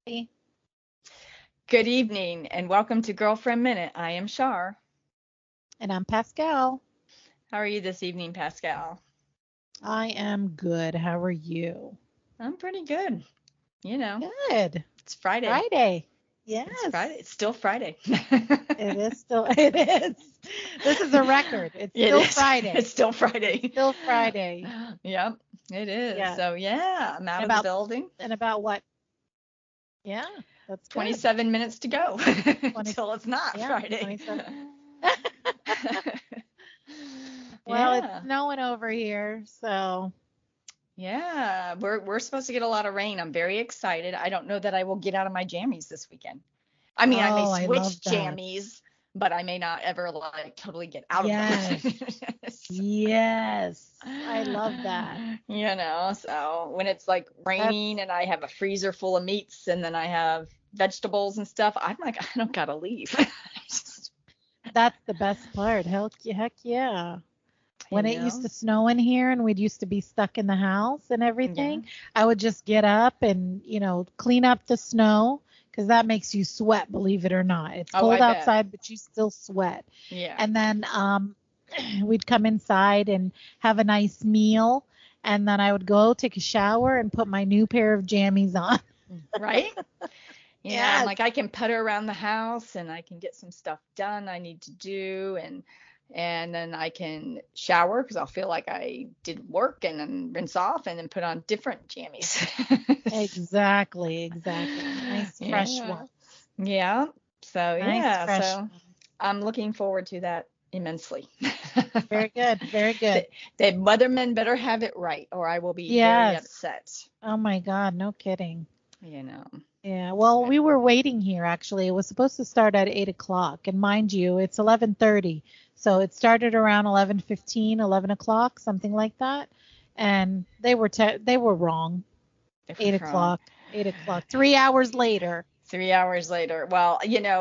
Hey. Good evening and welcome to Girlfriend Minute. I am Shar. And I'm Pascal. How are you this evening, Pascal? I am good. How are you? I'm pretty good. You know, Good. it's Friday. Friday. It's Friday. Yes. It's still Friday. It is still it is. This is a record. It's It still is. Friday. It's still It's Friday. still Friday. Yep, it is. Yes. So, yeah, I'm out And of the about building. and about what? Yeah, that's good. 27 minutes to go 20 until it's not yeah, Friday. 27. Well, it's Yeah. snowing over here, so Yeah, we're supposed to get a lot of rain. I'm very excited. I don't know that I will get out of my jammies this weekend. I mean, I may oh, I love switch that. jammies, but I may not ever like totally get out of Yes. them. Yes. I love that. So when it's like raining That's and I have a freezer full of meats and then I have vegetables and stuff, I'm like, I don't gotta leave. That's the best part. Heck yeah. you When it used know? to snow in here and we'd used to be stuck in the house and Yeah. everything, I would just get up and, clean up the snow because that makes you sweat, believe it or not. It's Oh, I cold bet. outside, but you still sweat. Yeah. And then we'd come inside and have a nice meal. And then I would go take a shower and put my new pair of jammies on. Right? I'm Yes. like I can putter around the house and I can get some stuff done I need to do and then I can shower because I'll feel like I did work and then rinse off and then put on different jammies. Exactly. Exactly. Nice fresh Yeah. ones. Yeah. So Nice yeah, fresh so ones. I'm looking forward to that immensely. Very good. Very good. the, the weathermen better have it right or I will be very Yes. upset, Oh my God, no kidding. you know. Yeah, well, we were waiting here actually. It was supposed to start at 8 o'clock, and mind you, it's 11:30, so it started around 11:15, 11 o'clock, something like that. And they were wrong. They were Eight wrong. o'clock, 8 o'clock, 3 hours later. 3 hours later. Well,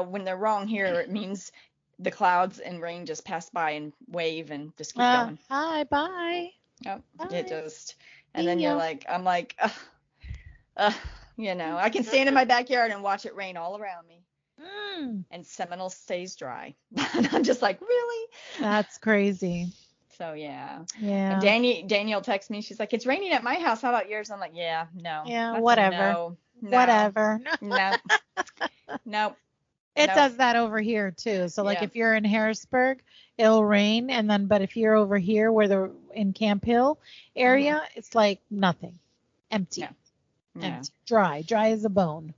when they're wrong here, it means the clouds and rain just pass by and wave and just keep going. Hi, bye, Yep, it bye, just, and then see you're ya. like, I'm like, ugh, I can stand in my backyard and watch it rain all around me, Mm, and Seminole stays dry. And I'm just like, really? that's crazy. So yeah. And Yeah, Danielle texts me. She's like, it's raining at my house. How about yours? I'm like, yeah, no, yeah, that's a whatever, no, no, whatever. no, no, It no. does that over here too. So like Yeah, if you're in Harrisburg, it'll rain and then but if you're over here where they're in Camp Hill hmm area, it's like nothing. no, Empty. yeah. Empty. Dry as a bone.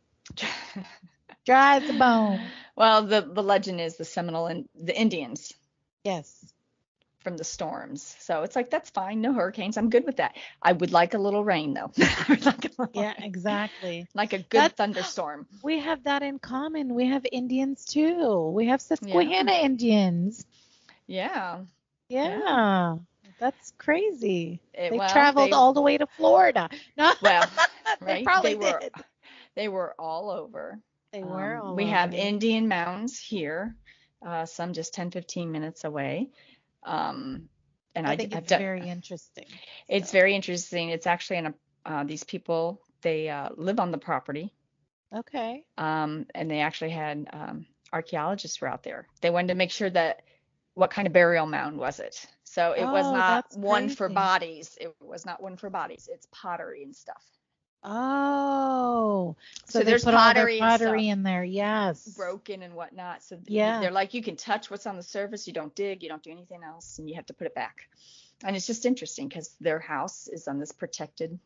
Dry as a bone. Well, the legend is the Seminole and the Indians Yes. from the storms. So it's like that's fine, no hurricanes. I'm good with that. I would like a little rain though. I would like a little Yeah, rain. exactly. Like a good That's thunderstorm. we have that in common. We have Indians too. We have Yeah. Susquehanna Indians. Yeah. Yeah. Yeah. That's crazy. It They well, traveled all the way to Florida. No, well, they right? probably did. They were all over. They were all We have over. Indian mounds here, some just 10, 15 minutes away. Um, and I think I've it's done. very interesting. It's So, very interesting. It's actually in a these people they live on the property, okay. and they actually had archaeologists were out there. They wanted to make sure that what kind of burial mound was it. So it was Oh, not that's one for crazy. bodies. It was not one for bodies. It's pottery and stuff. Oh, so So they there's put all their pottery and pottery stuff in there. Yes. broken and whatnot. So Yeah. they're like, you can touch what's on the surface. You don't dig. You don't do anything else, and you have to put it back. And it's just interesting because their house is on this protected,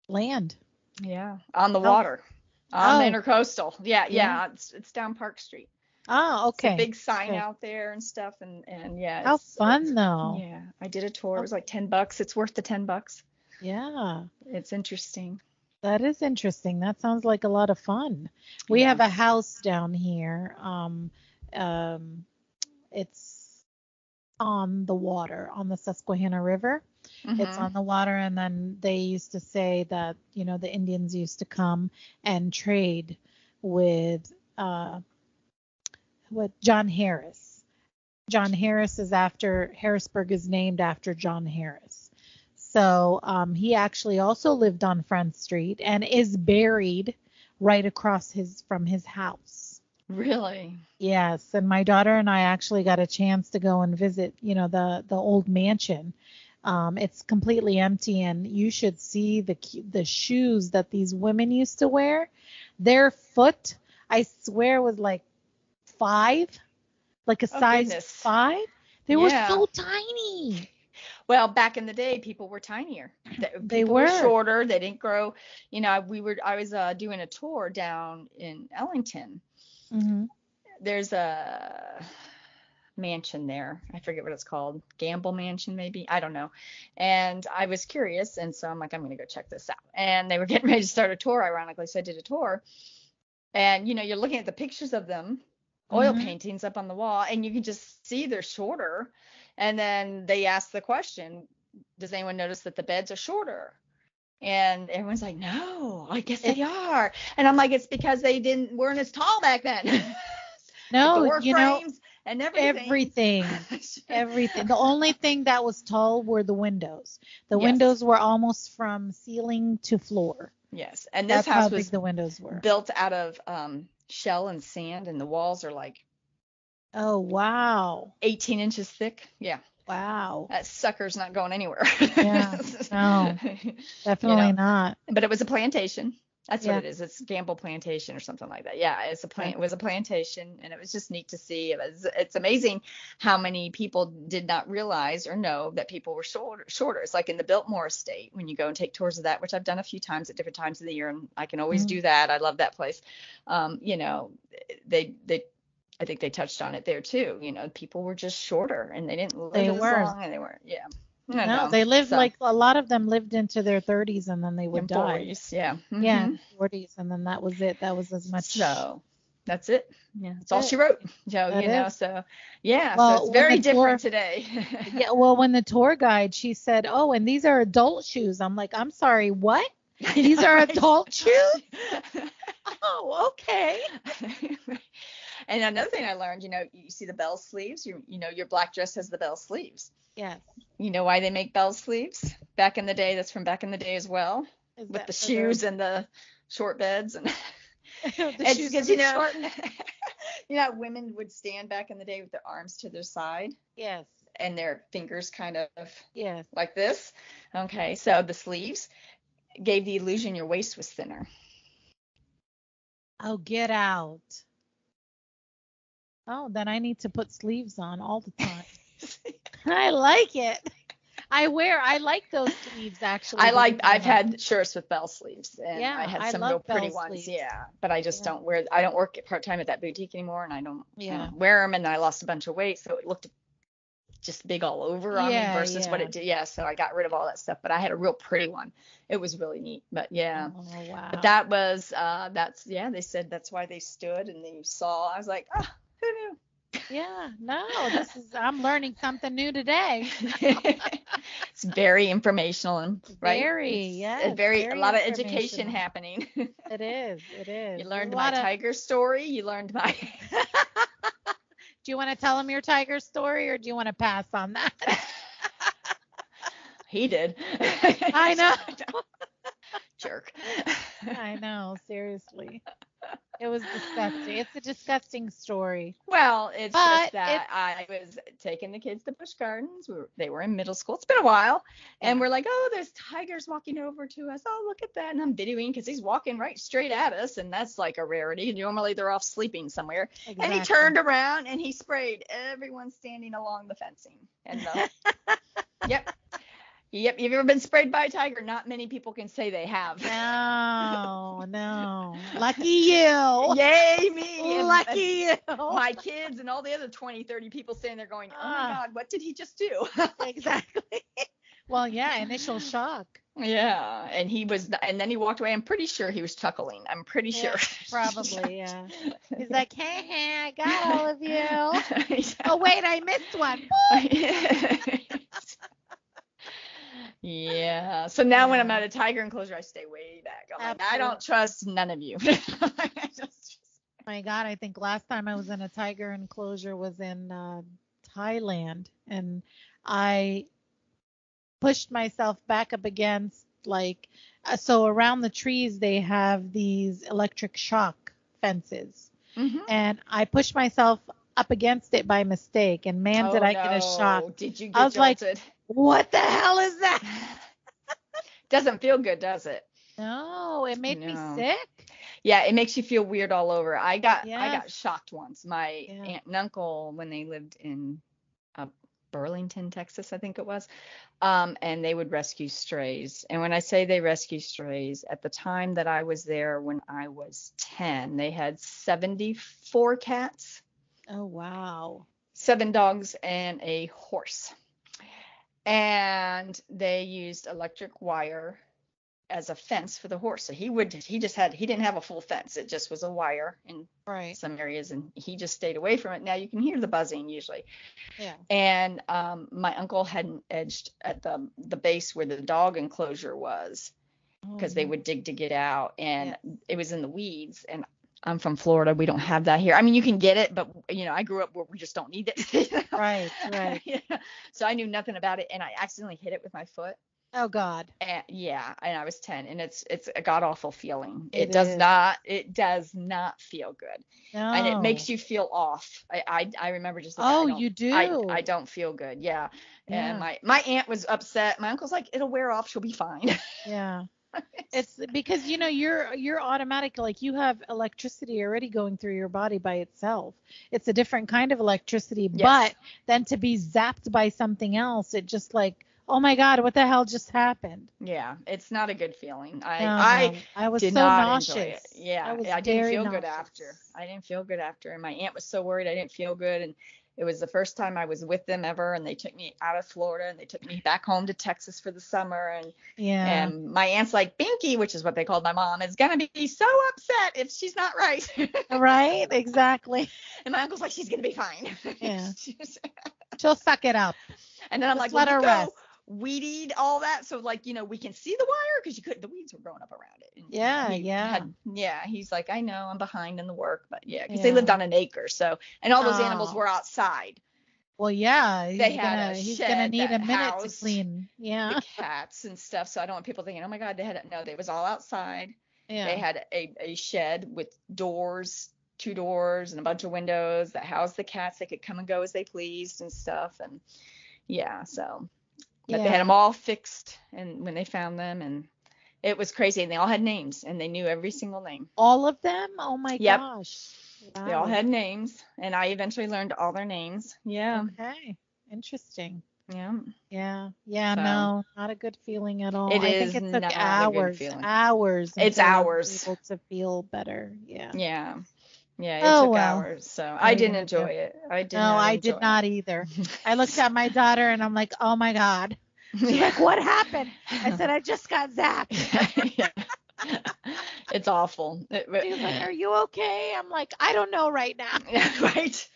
Land. yeah, on the How? water, on the Oh, intercoastal. Yeah, yeah. yeah, it's down Park Street. Oh, It's a okay. big sign Okay. out there and stuff, and yeah, How fun though. yeah. I did a tour. It How, was like $10. It's worth the $10. yeah. It's interesting. That is interesting. That sounds like a lot of fun. We Yeah. have a house down here. Um, it's on the water, on the Susquehanna River. It's Mhm. on the water, and then they used to say that, the Indians used to come and trade with John Harris. John Harris is after Harrisburg is named after John Harris. So he actually also lived on Front Street and is buried right across from his house. Really? Yes, and my daughter and I actually got a chance to go and visit, the old mansion. It's completely empty, and you should see the shoes that these women used to wear. Their foot, I swear, was like 5, like a Oh, size goodness. 5. They were Yeah. so tiny. Well, back in the day, people were tinier. They People were were. shorter. They didn't grow. I was doing a tour down in Ellington. Hmm. There's a mansion there. I forget what it's called. Gamble Mansion, maybe. I don't know. And I was curious, and so I'm like, I'm gonna go check this out. And they were getting ready to start a tour, ironically, so I did a tour. And you're looking at the pictures of them, oil Hmm. paintings up on the wall, and you can just see they're shorter. And then they ask the question, does anyone notice that the beds are shorter? And everyone's like, no, I guess they are. And I'm like, it's because they weren't as tall back then. The No, door frames and everything. everything. The only thing that was tall were the windows. The Yes. windows were almost from ceiling to floor. Yes. And this That's how house big was the windows were. built out of shell and sand, and the walls are like Oh, wow. 18 inches thick. Yeah. Wow. That sucker's not going anywhere. Yeah. No, definitely not. But it was a plantation. That's Yeah. what it is. It's Gamble Plantation or something like that. Yeah, it was a plantation, and it was just neat to see. It's amazing how many people did not realize or know that people were shorter. It's like in the Biltmore Estate when you go and take tours of that, which I've done a few times at different times of the year, and I can always do that. I love that place. They I think they touched on it there too. People were just shorter, and they didn't live as long, and they weren't. Yeah. No, they lived like a lot of them lived into their 30s, and then they would die. 40s, yeah. Mm-hmm. Yeah, 40s, and then that was it. That was as much. So that's it. Yeah, that's all she wrote. So yeah. Well, so it's very different today. Yeah. Well, when the tour guide, she said, "Oh, and these are adult shoes." I'm like, "I'm sorry, what? These are adult shoes?" Oh, okay. And another thing I learned, you see the bell sleeves. Your black dress has the bell sleeves. Yes. You know why they make bell sleeves? Back in the day, that's from back in the day as well, with the shoes and the short beds and it's because women would stand back in the day with their arms to their side. Yes. And their fingers kind of yes like this. Okay, so the sleeves gave the illusion your waist was thinner. Oh, get out. Oh, then I need to put sleeves on all the time. I like it. I like those sleeves actually. I've had shirts with bell sleeves, and yeah, I had some real pretty ones. Sleeves. Yeah, but I just don't I don't work part-time at that boutique anymore, and I don't wear them, and I lost a bunch of weight, so it looked just big all over on me versus what it did. Yeah, so I got rid of all that stuff, but I had a real pretty one. It was really neat, but yeah. Oh, wow. But that was, they said that's why they stood and they saw. I was like, oh, who knew? Yeah, no, I'm learning something new today. It's very informational and right. A lot of education happening. It is. You learned my tiger story. You learned my. Do you want to tell him your tiger story, or do you want to pass on that? He did. I know. Jerk. I know, seriously. It was disgusting. It's a disgusting story. Well, it's just that I was taking the kids to Busch Gardens. They were in middle school. It's been a while. And we're like, oh, there's tigers walking over to us. Oh, look at that. And I'm videoing because he's walking right straight at us. And that's like a rarity. Normally they're off sleeping somewhere. Exactly. And he turned around and he sprayed everyone standing along the fencing. And Yep. Yep. You've ever been sprayed by a tiger? Not many people can say they have. No. Lucky you. Yay, me. Lucky you. My kids and all the other 20, 30 people standing there going, oh my God, what did he just do? Exactly. Well, yeah, initial shock. Yeah. And then he walked away. I'm pretty sure he was chuckling. I'm pretty sure. Probably, yeah. He's like, hey, I got all of you. Oh, wait, I missed one. Yeah. So now when I'm at a tiger enclosure, I stay way back. I'm like, I don't trust none of you. My God, I think last time I was in a tiger enclosure was in Thailand, and I pushed myself back up against like, so around the trees they have these electric shock fences, Mm-hmm. and I pushed myself up against it by mistake, and man, did Oh I get a shock. no. Did you I get was like, jolted? what the hell is that? Doesn't feel good, does it? No, it made me No. sick. Yeah, it makes you feel weird all over. I Yes. got shocked once. My Yeah. aunt and uncle, when they lived in Burlington, Texas, I think it was, and they would rescue strays. And when I say they rescue strays, at the time that I was there, when I was 10, they had 74 cats, Oh, wow. 7 dogs, and a horse. And they used electric wire as a fence for the horse. So he didn't have a full fence. It just was a wire in Right. some areas, and he just stayed away from it. Now you can hear the buzzing usually. Yeah. And my uncle hadn't edged at the base where the dog enclosure was, because they would dig to get out, and it was in the weeds. And I'm from Florida. We don't have that here. I mean, you can get it, but I grew up where we just don't need it. Right. Right. Yeah. So I knew nothing about it, and I accidentally hit it with my foot. Oh, God. And and I was 10, and it's a god awful feeling. It does is. not feel good. No. And it makes you feel off. I remember just like, Oh, you do. I don't feel good. Yeah. And Yeah. my aunt was upset. My uncle's like, it'll wear off, she'll be fine. Yeah. It's because you're automatic, like you have electricity already going through your body by itself. It's a different kind of electricity, Yes. but then to be zapped by something else, it just like, oh my God, what the hell just happened? Yeah, it's not a good feeling. No, I I was did so not nauseous. enjoy it. Yeah, I was I didn't very feel nauseous. good after. I didn't feel good after, and my aunt was so worried I didn't feel good. And it was the first time I was with them ever, and they took me out of Florida and they took me back home to Texas for the summer. And Yeah. my aunt's like, Binky, which is what they called my mom, is gonna be so upset if she's not right. Right? Exactly. And my uncle's like, she's gonna be fine. Yeah. She'll suck it up. And then I'm Just like, let well, her you rest. go weed eat all that, so like we can see the wire, because the weeds were growing up around it. And, Yeah. He's like, I know I'm behind in the work, but because Yeah. they lived on an acre, so, and all those animals Oh. were outside. Well, yeah, They had a he's shed gonna need a that minute to housed clean. Yeah. the cats and stuff, so I don't want people thinking, oh my God, it was all outside. Yeah. They had a shed with doors, 2 doors and a bunch of windows that housed the cats. They could come and go as they pleased and stuff. And so, but they had them all fixed, and when they found them, and it was crazy, and they all had names, and they knew every single name. All of them? Oh my Yep. gosh. Wow. They all had names, and I eventually learned all their names. Yeah. Okay. Interesting. Yeah. Yeah. So, no, not a good feeling at all. It I is think it took not a good hours feeling. until It's I was hours. able to feel better. Yeah. Yeah. Yeah, it Oh, took well. hours, so What I are you didn't gonna do? enjoy it. I did No, not I enjoy did not it. either. I looked at my daughter and I'm like, oh my God. She's like, what happened? I said, I just got zapped. Yeah. It's awful. She's like, are you okay? I'm like, I don't know right now. Right.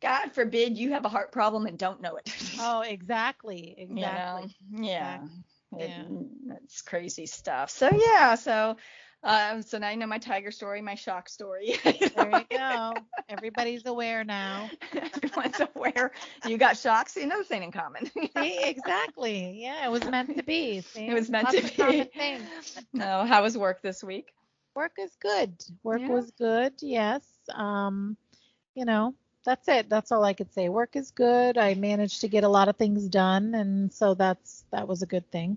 God forbid you have a heart problem and don't know it. Oh, exactly. Exactly. Yeah. Yeah. That's crazy stuff. So yeah, so now you know my tiger story, my shock story. There you go. Everybody's aware now. Everyone's aware. You got shocks. See, another thing in common. See, exactly. Yeah, it was meant to be. See, It was meant lots to of common be. things. No, how was work this week? Work is good. Work Yeah. was good. Yes. That's it. That's all I could say. Work is good. I managed to get a lot of things done, and so that was a good thing.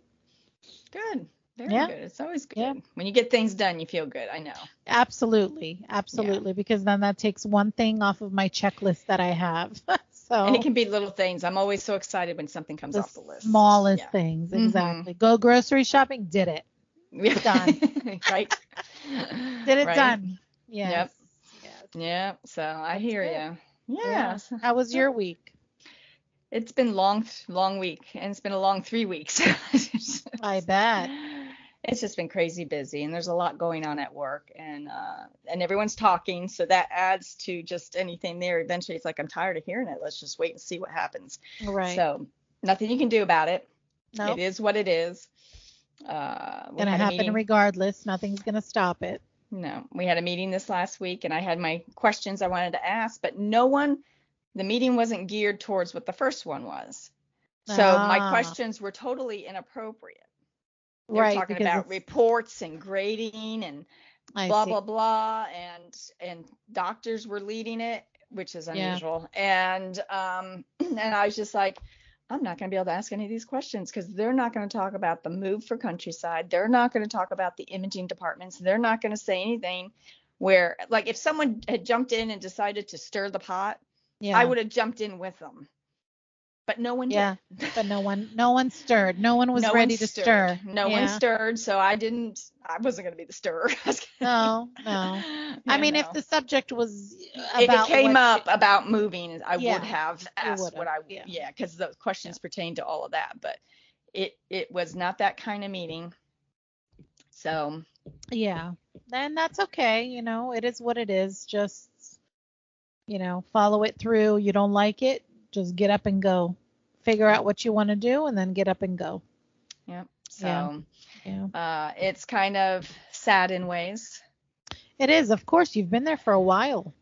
Good. Very Yeah. good. It's always good. Yeah. When you get things done, you feel good. I know. Absolutely. Because then that takes one thing off of my checklist that I have. So And it can be little things. I'm always so excited when something comes the off the list. smallest Yeah. things. Mhm. Exactly. Go grocery shopping. Did it. Done. Right. Did it Right. done. Yes. Yes. Yep. So I hear it. you. Yeah. Yeah. How was your week? It's been long week, and it's been a long 3 weeks. I bet. It's just been crazy busy, and there's a lot going on at work, and everyone's talking, so that adds to just anything there. Eventually, it's like, I'm tired of hearing it. Let's just wait and see what happens. Right. So nothing you can do about it. Nope. It is what it is. Gonna happen regardless. Nothing's gonna stop it. No, we had a meeting this last week, and I had my questions I wanted to ask, but the meeting wasn't geared towards what the first one was. So my questions were totally inappropriate. They were Right, talking because about it's reports and grading and I blah see. blah blah, and doctors were leading it, which is Yeah. unusual. And and I was just like, I'm not going to be able to ask any of these questions because they're not going to talk about the move for Countryside. They're not going to talk about the imaging departments. They're not going to say anything where, like, if someone had jumped in and decided to stir the pot, I Yeah. would have jumped in with them. But no one Yeah. did. But no one stirred. No one was No one ready to stirred. stir. No one Yeah. stirred. So I wasn't going to be the stirrer. No, no. I You mean, if know. the subject was If it about came what up about moving, I would yeah, have you asked would what have. I, Yeah. yeah, because those Yeah. questions pertain to all of that. But it was not that kind of meeting. So Yeah. And that's okay. It is what it is. Just, follow it through. You don't like it, just get up and go. Figure yeah, out what you want to do and then get up and go. yeah. Yeah. So Yeah. it's kind of sad in ways. It is. Of course, you've been there for a while.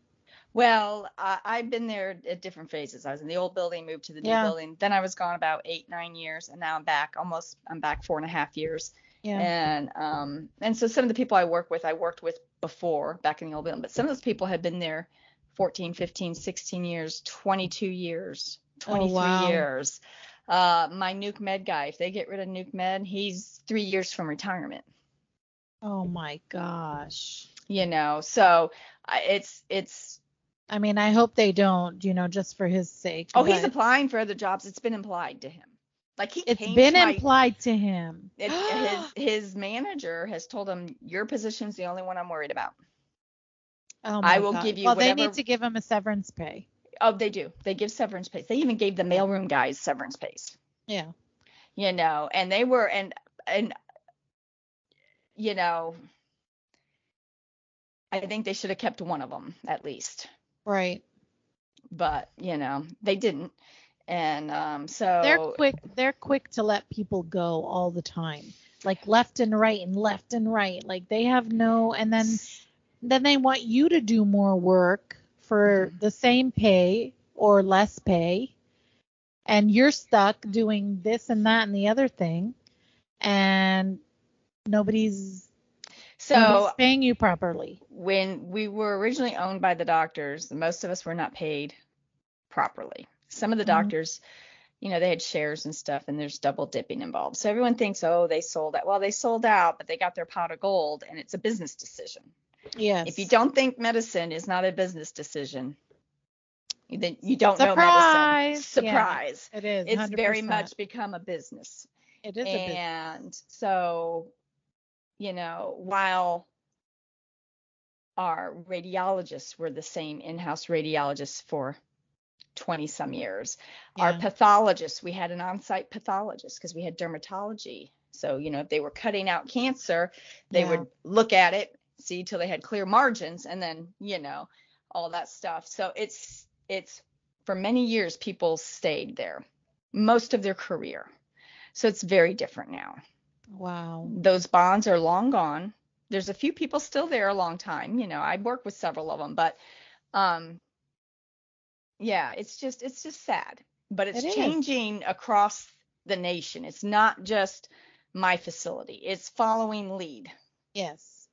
Well, I've been there at different phases. I was in the old building, moved to the new Yeah. building. Then I was gone about 8, 9 years, and now I'm back. I'm back 4.5 years. Yeah. And so some of the people I worked with before back in the old building, but some of those people had been there 14, 15, 16 years, 22 years, Oh, 23 wow. years. My Nuke Med guy, if they get rid of Nuke Med, he's 3 years from retirement. Oh my gosh. So it's I mean, I hope they don't, just for his sake, oh, he's but applying for other jobs. It's been implied to him. Like he it's came to been my implied to him. his manager has told him your position's the only one I'm worried about. Oh I my will God. give you Well, they need whatever. to give him a severance pay. Oh, they do. They give severance pays. They even gave the Yeah. mailroom guys severance pays. Yeah. And they were and you know, I think they should have kept one of them at least. Right. But, they didn't. And They're so quick. They're quick to let people go all the time, like left and right and left and right. Like they have no, and then they want you to do more work for the same pay or less pay, and you're stuck doing this and that and the other thing, and nobody's so paying you properly. when we were originally owned by the doctors, most of us were not paid properly. Some of the Mhm. doctors, they had shares and stuff, and there's double dipping involved. So everyone thinks, oh, they sold out. Well, they sold out, but they got their pot of gold, and it's a business decision. If you Yes. don't think medicine is not a business decision, then you don't know medicine. Surprise. Yeah, Surprise. it is It's very 100%. much become a business. It is a business. And so, while our radiologists were the same in-house radiologists for 20 some years. Our Yeah. pathologists, we had an on-site pathologist because we had dermatology. So, if they were cutting out cancer, they Yeah. would look at it, see till they had clear margins, and then, all that stuff. So it's for many years people stayed there most of their career. So it's very different now. Wow. Those bonds are long gone. There's a few people still there a long time. I work with several of them, but yeah, it's just sad. But It it's is. changing across the nation. It's not just my facility. It's following lead. Yes.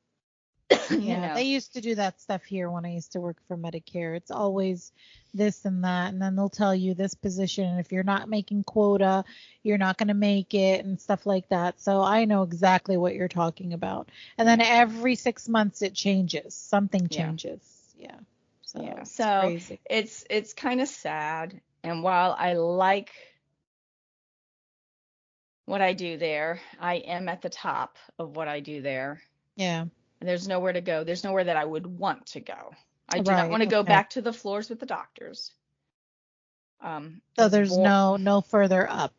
You Yeah, know. they used to do that stuff here when I used to work for Medicare. It's always this and that, and then they'll tell you this position, and if you're not making quota, you're not going to make it, and stuff like that. So I know exactly what you're talking about. And then every 6 months it changes. Something Yeah. changes. Yeah. So Yeah. it's So crazy. it's kind of sad. And while I like what I do there, I am at the top of what I do there. Yeah. There's nowhere to go. There's nowhere that I would want to go. I do not Right. want to go Okay. back to the floors with the doctors. So there's no further up.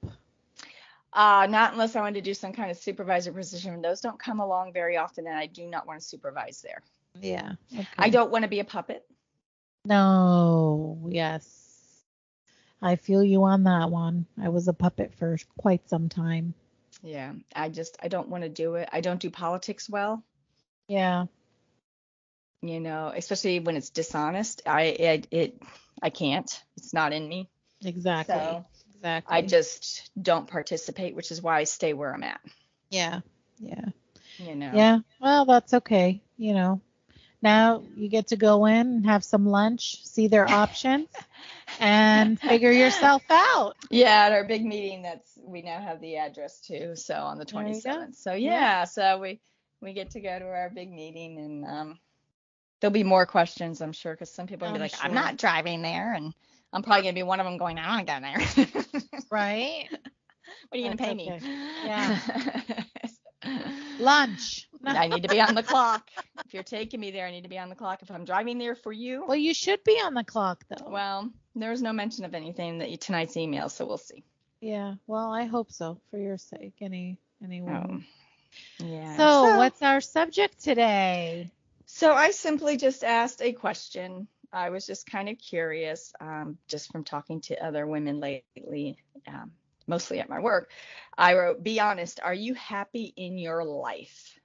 Not unless I want to do some kind of supervisor position. Those don't come along very often, and I do not want to supervise there. Yeah. Okay. I don't want to be a puppet. No. Yes. I feel you on that one. I was a puppet for quite some time. Yeah, I don't want to do it. I don't do politics well. Yeah. Especially when it's dishonest. I can't. It's not in me. Exactly. So Exactly. I just don't participate, which is why I stay where I'm at. Yeah. Yeah. you know. Yeah. Well, that's okay. Now you get to go in and have some lunch, see their options, and figure yourself out. Yeah, at our big meeting, we now have the address too. So on the There you go. 27th. So Yeah. yeah, so we get to go to our big meeting, and there'll be more questions, I'm sure, because some people are gonna be I'm like, I'm sure. not driving there, and I'm probably gonna be one of them going, I want to go there. Right? What are you gonna That's pay me? okay. Yeah. Lunch. No. I need to be on the clock. If you're taking me there, I need to be on the clock. If I'm driving there for you, Well, you should be on the clock though. well, there's no mention of anything that tonight's email, so we'll see. Yeah. Well, I hope so for your sake. Anyway. Yeah. So, what's our subject today? So I simply just asked a question. I was just kind of curious, just from talking to other women lately, mostly at my work. I wrote, be honest, are you happy in your life?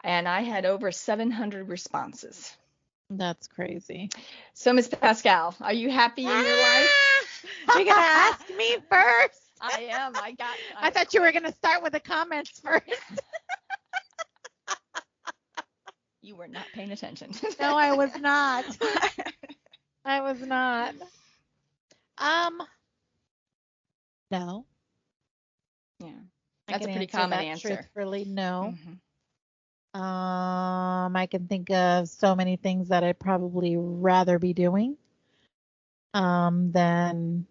And I had over 700 responses. That's crazy. So, Miss Pascal, are you happy in your life? You're gonna ask me first. I am. I thought you were gonna start with the comments first. You were not paying attention. No, I was not. I was not. No. Yeah. That's a pretty common answer. Truthfully, no. Mm-hmm. I can think of so many things that I'd probably rather be doing than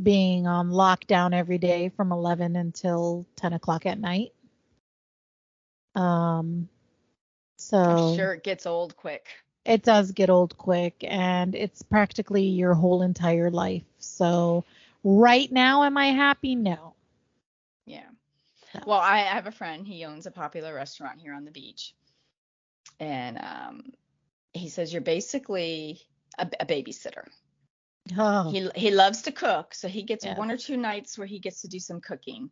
being on lockdown every day from 11 until 10 o'clock at night. So I'm sure it gets old quick. It does get old quick, and it's practically your whole entire life. So right now, am I happy? No. Yeah. No. Well, I have a friend. He owns a popular restaurant here on the beach. And he says you're basically a babysitter. Oh. He loves to cook, so he gets Yes. 1 or 2 nights where he gets to do some cooking.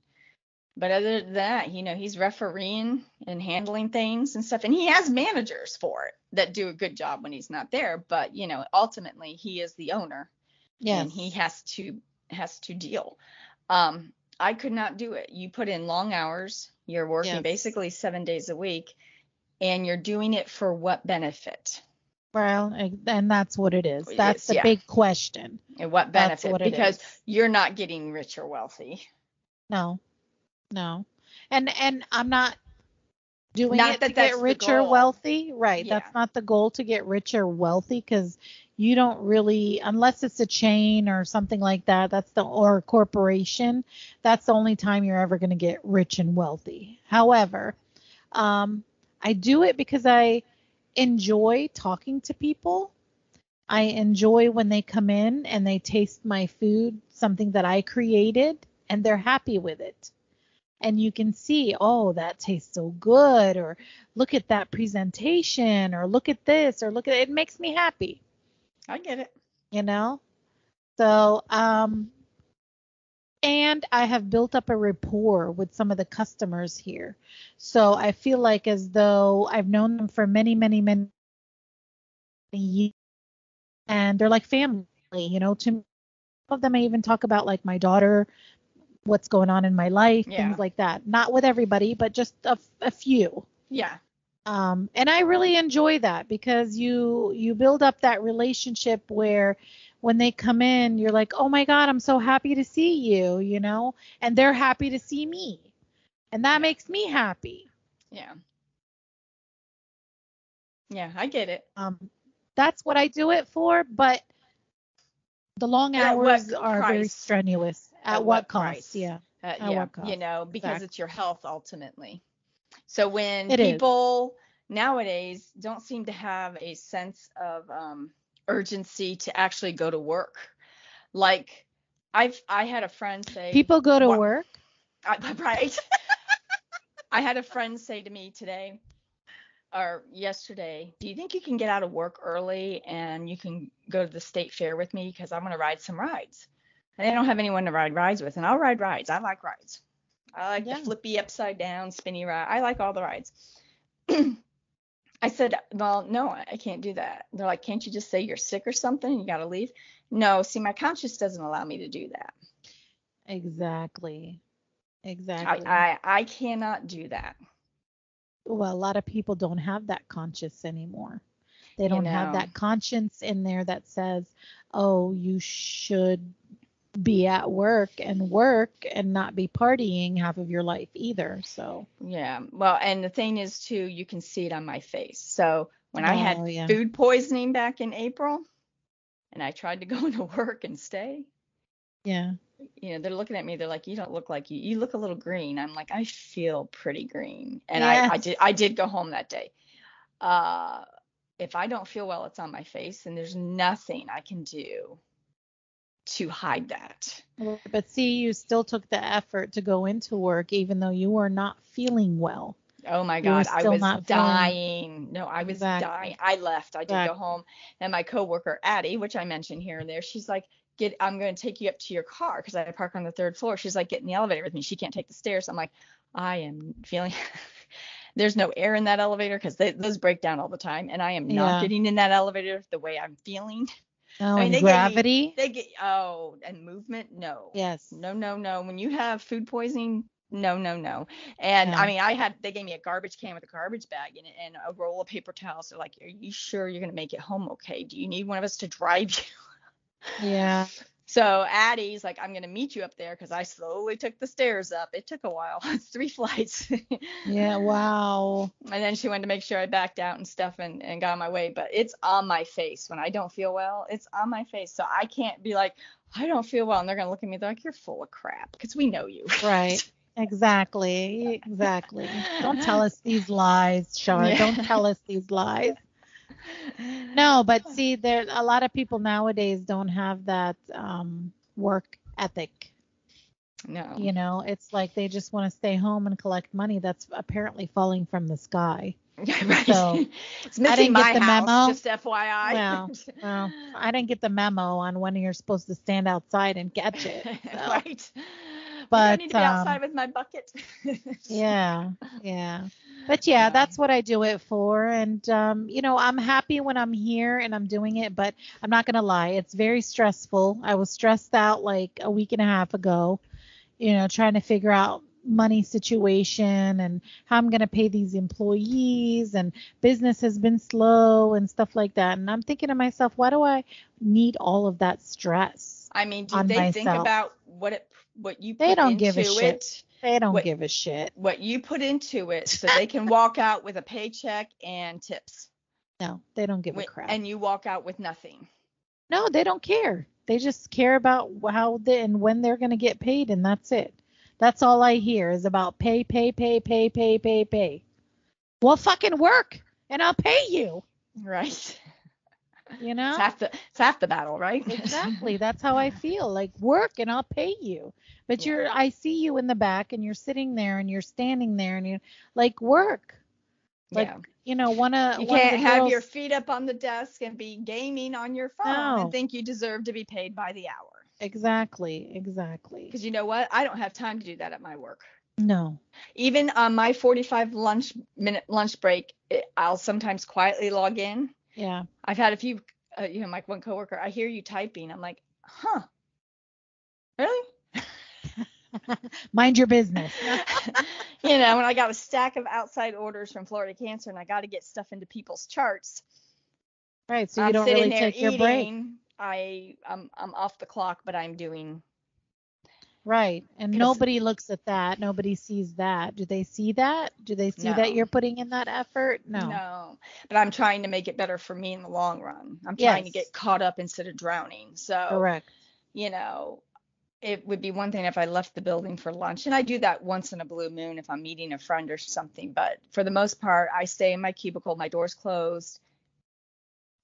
But other than that, he's refereeing and handling things and stuff. And he has managers for it that do a good job when he's not there. But, ultimately he is the owner. Yes. And he has to deal. I could not do it. You put in long hours. You're working basically 7 days a week, and you're doing it for what benefit? Well, and that's what it is. That's the big question. And what benefit? That's what because you're not getting rich or wealthy. No. And I'm not doing not it that to get rich or wealthy. Right. Yeah. That's not the goal, to get rich or wealthy, because you don't really, unless it's a chain or something like that, or a corporation, that's the only time you're ever going to get rich and wealthy. However, I do it because I enjoy talking to people. I enjoy when they come in and they taste my food, something that I created, and they're happy with it. And you can see, oh, that tastes so good, or look at that presentation, or look at this, or look at it. It makes me happy. I get it. So, and I have built up a rapport with some of the customers here. So I feel like as though I've known them for many, many, many years, and they're like family, to me. Some of them I even talk about, like, my daughter, what's going on in my life, things like that. Not with everybody, but just a few. Yeah. And I really enjoy that, because you build up that relationship where when they come in, you're like, oh my God, I'm so happy to see you, and they're happy to see me. And that makes me happy. Yeah. Yeah, I get it. That's what I do it for, but the long hours are very strenuous. At what cost? Price? Yeah. At what cost? Because it's your health ultimately. So when it people nowadays don't seem to have a sense of urgency to actually go to work. Like I had a friend say, people go to work. Right. I had a friend say to me today or yesterday, do you think you can get out of work early and you can go to the state fair with me, because I'm going to ride some rides? And I don't have anyone to ride rides with, and I'll ride rides. I like rides. I like the flippy upside down spinny ride. I like all the rides. I said, well, no, I can't do that. They're like, can't you just say you're sick or something and you got to leave? No, see, my conscience doesn't allow me to do that. Exactly. I cannot do that. well, a lot of people don't have that conscience anymore. They You don't have know, that conscience in there that says, oh, you should be at work and not be partying half of your life either. So, yeah. Well, and the thing is too, you can see it on my face. So when I had oh, yeah. food poisoning back in April and I tried to go into work and stay, Yeah. they're looking at me. They're like, you don't look like you look a little green. I'm like, I feel pretty green. And Yes. I did go home that day. Uh, if I don't feel well, it's on my face, and there's nothing I can do to hide that. But see, you still took the effort to go into work even though you were not feeling well. Oh my You were God, I still was not feeling dying. No, I was dying. exactly. I left. I did go Exactly. home, and my coworker Addie, which I mentioned here and there, she's like, I'm going to take you up to your car because I park on the third floor. She's like, get in the elevator with me. She can't take the stairs. I'm like, I am feeling. There's no air in that elevator because those break down all the time, and I am not Yeah. getting in that elevator the way I'm feeling. Oh, I mean, and gravity. and movement, no. Yes. No, no, no. When you have food poisoning, no, no, no. And I No. mean, they gave me a garbage can with a garbage bag in it and a roll of paper towels. They're like, are you sure you're going to make it home okay? Do you need one of us to drive you? Yeah. So Addie's like, I'm going to meet you up there because I slowly took the stairs up. It took a while. It's 3 flights. Yeah. Wow. And then she wanted to make sure I backed out and stuff and got on my way. But it's on my face. When I don't feel well, it's on my face. So I can't be like, I don't feel well. And they're going to look at me. They're like, you're full of crap because we know you. Right. Exactly. Exactly. Don't tell us these lies, Shar. Yeah. Don't tell us these lies. No, but see, there a lot of people nowadays don't have that work ethic. No. It's like they just want to stay home and collect money that's apparently falling from the sky. Right. So It's I missing didn't get my the house, memo. just FYI. Well, I didn't get the memo on when you're supposed to stand outside and catch it. So, Right. Maybe I but need to be outside with my bucket. yeah, yeah. But yeah, Yeah. that's what I do it for. And I'm happy when I'm here and I'm doing it, but I'm not gonna lie, it's very stressful. I was stressed out like a week and a half ago, trying to figure out money situation and how I'm going to pay these employees, and business has been slow and stuff like that. And I'm thinking to myself, why do I need all of that stress I mean, do on they think myself? about what you They put don't give a into shit. it? They don't What give a shit. what you put into it so they can walk out with a paycheck and tips. No, they don't give a crap. And you walk out with nothing. No, they don't care. They just care about how and when they're going to get paid, and that's it. That's all I hear is about pay, pay, pay, pay, pay, pay, pay. Well, fucking work and I'll pay you. Right. You know? It's half the battle, right? Exactly. That's how I feel. Like, work and I'll pay you. But Yeah. I see you in the back and you're sitting there and you're standing there and you like work. Like, Yeah. one You of can't the have girls. your feet up on the desk and be gaming on your phone and No. think you deserve to be paid by the hour. Exactly. Exactly. Because you know what? I don't have time to do that at my work. No. Even on my 45-minute lunch break, I'll sometimes quietly log in. Yeah. I've had a few, my one coworker, I hear you typing. I'm like, huh, really? Mind your business. When I got a stack of outside orders from Florida Cancer and I got to get stuff into people's charts. Right. So you I'm don't sitting really there take your break. eating. I'm off the clock, but I'm doing. Right. And nobody looks at that. Nobody sees that. Do they see that? Do they see that No. you're putting in that effort? No. No. But I'm trying to make it better for me in the long run. I'm trying to Yes. get caught up instead of drowning. So, Correct. It would be one thing if I left the building for lunch. And I do that once in a blue moon if I'm meeting a friend or something. But for the most part, I stay in my cubicle, my door's closed.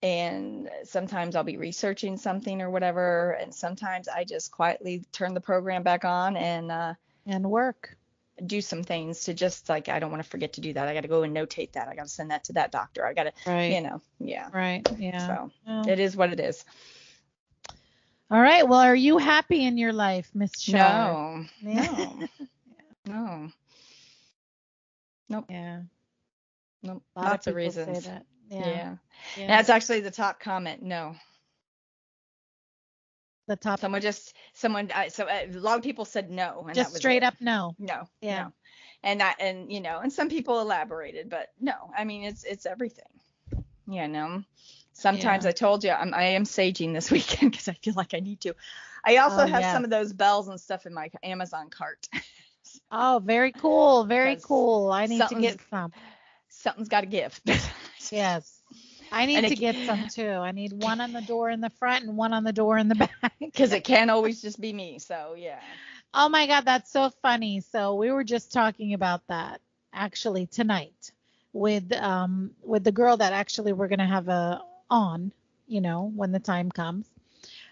And sometimes I'll be researching something or whatever. And sometimes I just quietly turn the program back on and work. Do some things to just like, I don't want to forget to do that. I got to go and notate that. I got to send that to that doctor. I got to, right. Yeah. Right. Yeah. So It is what it is. All right. Well, are you happy in your life, Miss Shar? No. Yeah. No. Nope. Yeah. Nope. Lots of reasons. Say that. Yeah. That's actually the top comment. No. The top. A lot of people said no. And just that was straight it. up no. No. Yeah. No. And some people elaborated, but no, I mean, it's everything, you know. Sometimes Yeah. I told you I am saging this weekend because I feel like I need to. I also Oh, have yes. some of those bells and stuff in my Amazon cart. Oh, very cool. Very Because cool. I need to something's get some. something's got to give. Yes. I And need to get some too. I need one on the door in the front and one on the door in the back. because it can't always just be me. So yeah. Oh my God, that's so funny. So we were just talking about that actually tonight with the girl that actually we're gonna have on, when the time comes.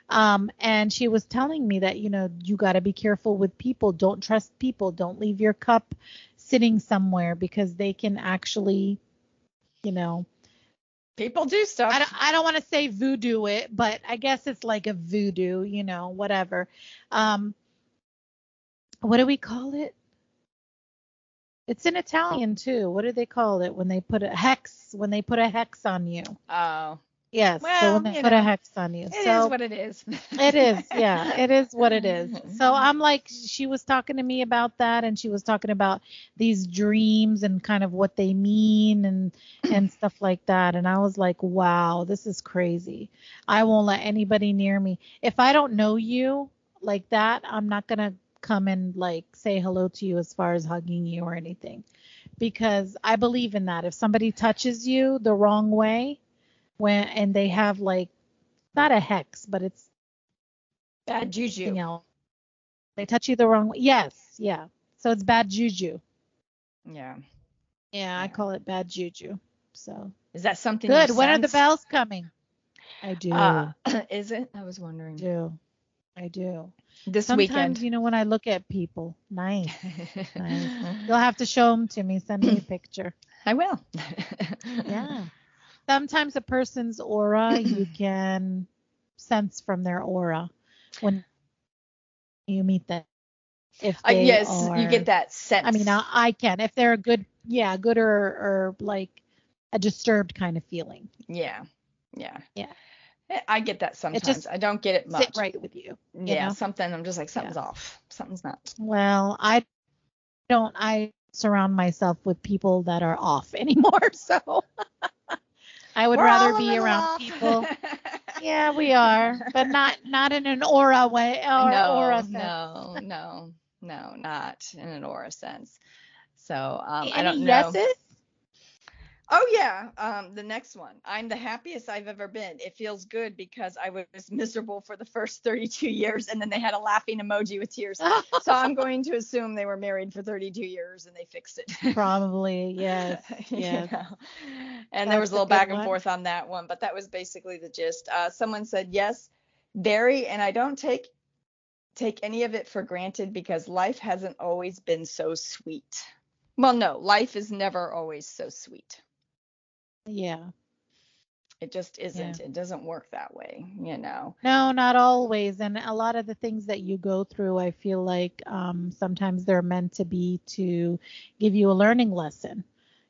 And she was telling me that, you got to be careful with people. Don't trust people. Don't leave your cup sitting somewhere because they can actually, you know, People do stuff. I don't want to say voodoo it, but I guess it's like a voodoo, whatever. Um, what do we call it? It's in Italian too. What do they call it when they put a hex on you? Oh. Yes. So when Well, they put a hex on you. It So is what it is. it is. Yeah, it is what it is. So I'm like, she was talking to me about that, and she was talking about these dreams and kind of what they mean and stuff like that. And I was like, wow, this is crazy. I won't let anybody near me. If I don't know you like that, I'm not gonna come and like say hello to you as far as hugging you or anything. Because I believe in that. If somebody touches you the wrong way, and they have like not a hex, but it's Bad juju. something else. They touch you the wrong way. Yes, yeah. So it's bad juju. Yeah. Yeah, I call it bad juju. So Is that something good. you When are the sense? bells coming? I do. Is it? I was wondering. I do. This Sometimes, weekend. when I look at people, nice. You'll have to show them to me. Send me a picture. I will. Yeah. Sometimes a person's aura, you can sense from their aura when you meet them. If they Yes, are, you get that sense. I mean, I can. If they're a good or like a disturbed kind of feeling. Yeah. Yeah. Yeah. I get that It sometimes. just I don't get it much. sit right with you. Yeah, something. I'm just like, something's off. Something's not. Well, I surround myself with people that are off anymore. So I would We're rather all a be little around off. people. Yeah, we are, but not in an aura way or aura sense. No, not in an aura sense. So, I Any don't know. yeses? Oh yeah, the next one. I'm the happiest I've ever been. It feels good because I was miserable for the first 32 years, and then they had a laughing emoji with tears. So I'm going to assume they were married for 32 years and they fixed it. Probably, yes. Yes. And there was That's a a little good back and one. forth on that one, but that was basically the gist. Someone said yes, very, and I don't take any of it for granted because life hasn't always been so sweet. Well, no, life is never always so sweet. Yeah. It just isn't. Yeah. It doesn't work that way. No, not always. And a lot of the things that you go through, I feel like sometimes they're meant to be to give you a learning lesson,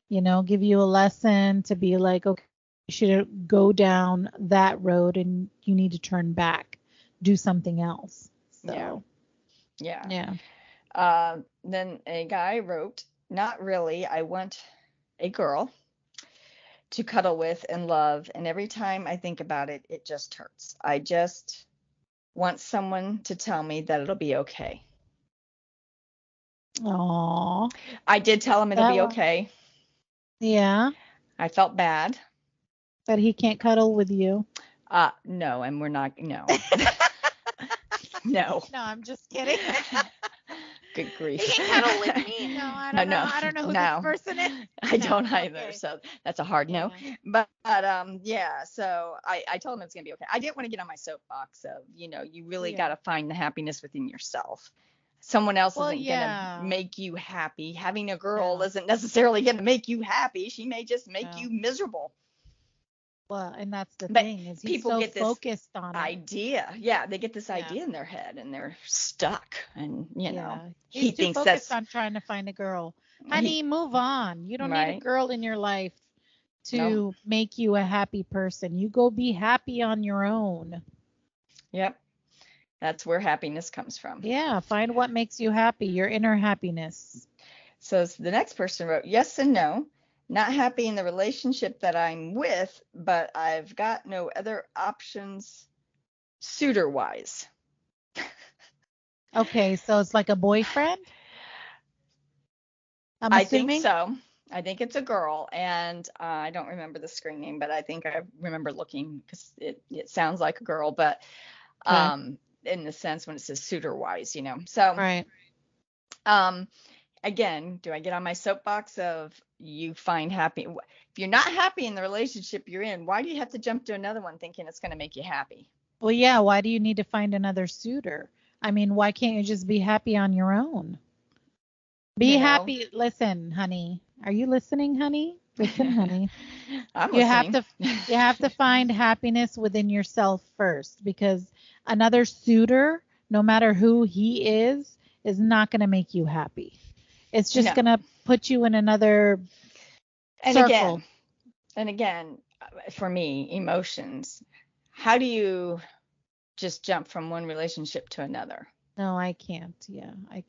give you a lesson to be like, okay, you should go down that road and you need to turn back, do something else. So, Yeah. yeah. Then a guy wrote, not really. I want a girl to cuddle with and love. And every time I think about it, it just hurts. I just want someone to tell me that it'll be okay. Aw. I did tell him it'll That be one. okay. Yeah. I felt bad. But he can't cuddle with you. No, and we're not, no. No. No, I'm just kidding. Good grief. He can cuddle with me. No, I don't know. I don't know who this person is. I don't No, either. okay. So that's a hard no. Yeah. But yeah, so I told him it's gonna be okay. I didn't want to get on my soapbox of, you really got to find the happiness within yourself. Someone else isn't gonna make you happy. Having a girl isn't necessarily gonna make you happy. She may just make you miserable. Well, and that's the thing is he's so focused on idea. Yeah, they get this idea in their head and they're stuck. And he he's too thinks focused on trying to find a girl. Honey, move on. You don't need a girl in your life to make you a happy person. You go be happy on your own. Yep. That's where happiness comes from. Yeah, find what makes you happy, your inner happiness. So the next person wrote, yes and no. Not happy in the relationship that I'm with, but I've got no other options suitor-wise. Okay, so it's like a boyfriend, I'm I think assuming. so. I think it's a girl, and I don't remember the screen name, but I think I remember looking because it sounds like a girl, but Okay. in the sense when it says suitor-wise, So Right. Again, do I get on my soapbox of you find happy? If you're not happy in the relationship you're in, why do you have to jump to another one thinking it's going to make you happy? Well, yeah, why do you need to find another suitor? I mean, why can't you just be happy on your own? Be You know, happy. Listen, honey. Are you listening, honey? Listen, honey. I'm You have listening. to you have to find happiness within yourself first, because another suitor, no matter who he is not going to make you happy. It's just No. going to put you in another And circle. again, for me, emotions. How do you just jump from one relationship to another? No, I can't. Yeah, I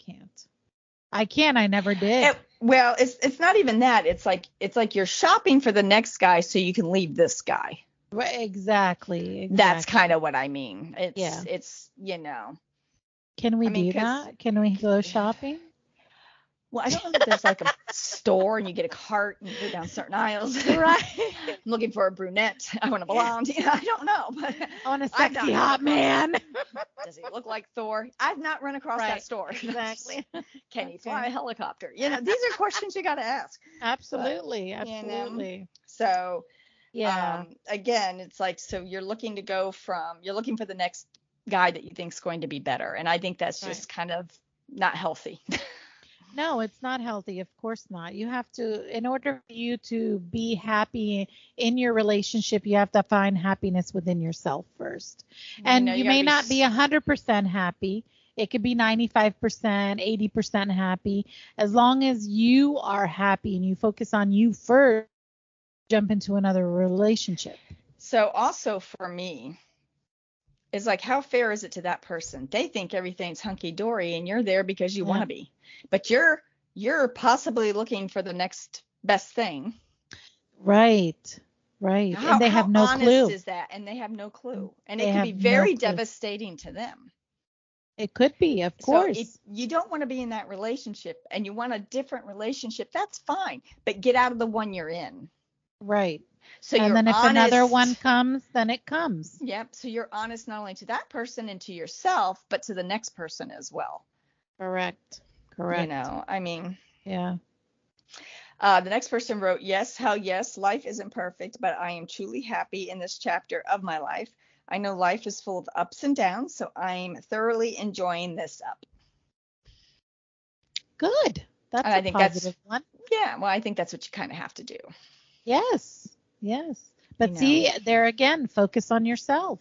can't. I never did. Well, it's not even that. It's like you're shopping for the next guy so you can leave this guy. Right, exactly. That's kind of what I mean. Yeah. It's Can we I mean, do because that? Can we go shopping? well, I don't know that there's like a store and you get a cart and you go down certain aisles. Right. I'm looking for a brunette. I want a blonde. I don't know, but I want a I've not sexy run hot across- man. Does he look like Thor? I've not run across Right, that store. exactly. Can he Okay. fly a helicopter? These are questions you got to ask. Absolutely. But, Absolutely. So, Yeah. again, it's like, so you're looking for the next guy that you think is going to be better. And I think that's Right. just kind of not healthy. No, it's not healthy. Of course not. You have to, in order for you to be happy in your relationship, you have to find happiness within yourself first. And you you may gotta not be 100% happy. It could be 95%, 80% happy. As long as you are happy and you focus on you first, jump into another relationship. So also for me, it's like, how fair is it to that person? They think everything's hunky dory and you're there because you want to be, but you're possibly looking for the next best thing. Right. Right. And they have no honest clue. is that? And they have no clue. And They it can have be no very clue. devastating to them. It could be, of So course. if you don't want to be in that relationship and you want a different relationship, that's fine. But get out of the one you're in. Right. So And you're then if honest. another one comes, then it comes. Yep. So you're honest not only to that person and to yourself, but to the next person as well. Correct. Correct. I mean. Yeah. The next person wrote, yes, how yes, life isn't perfect, but I am truly happy in this chapter of my life. I know life is full of ups and downs, so I'm thoroughly enjoying this up. Good. That's And a I think positive one. Yeah, well, I think that's what you kind of have to do. Yes. Yes. But see, there again, focus on yourself.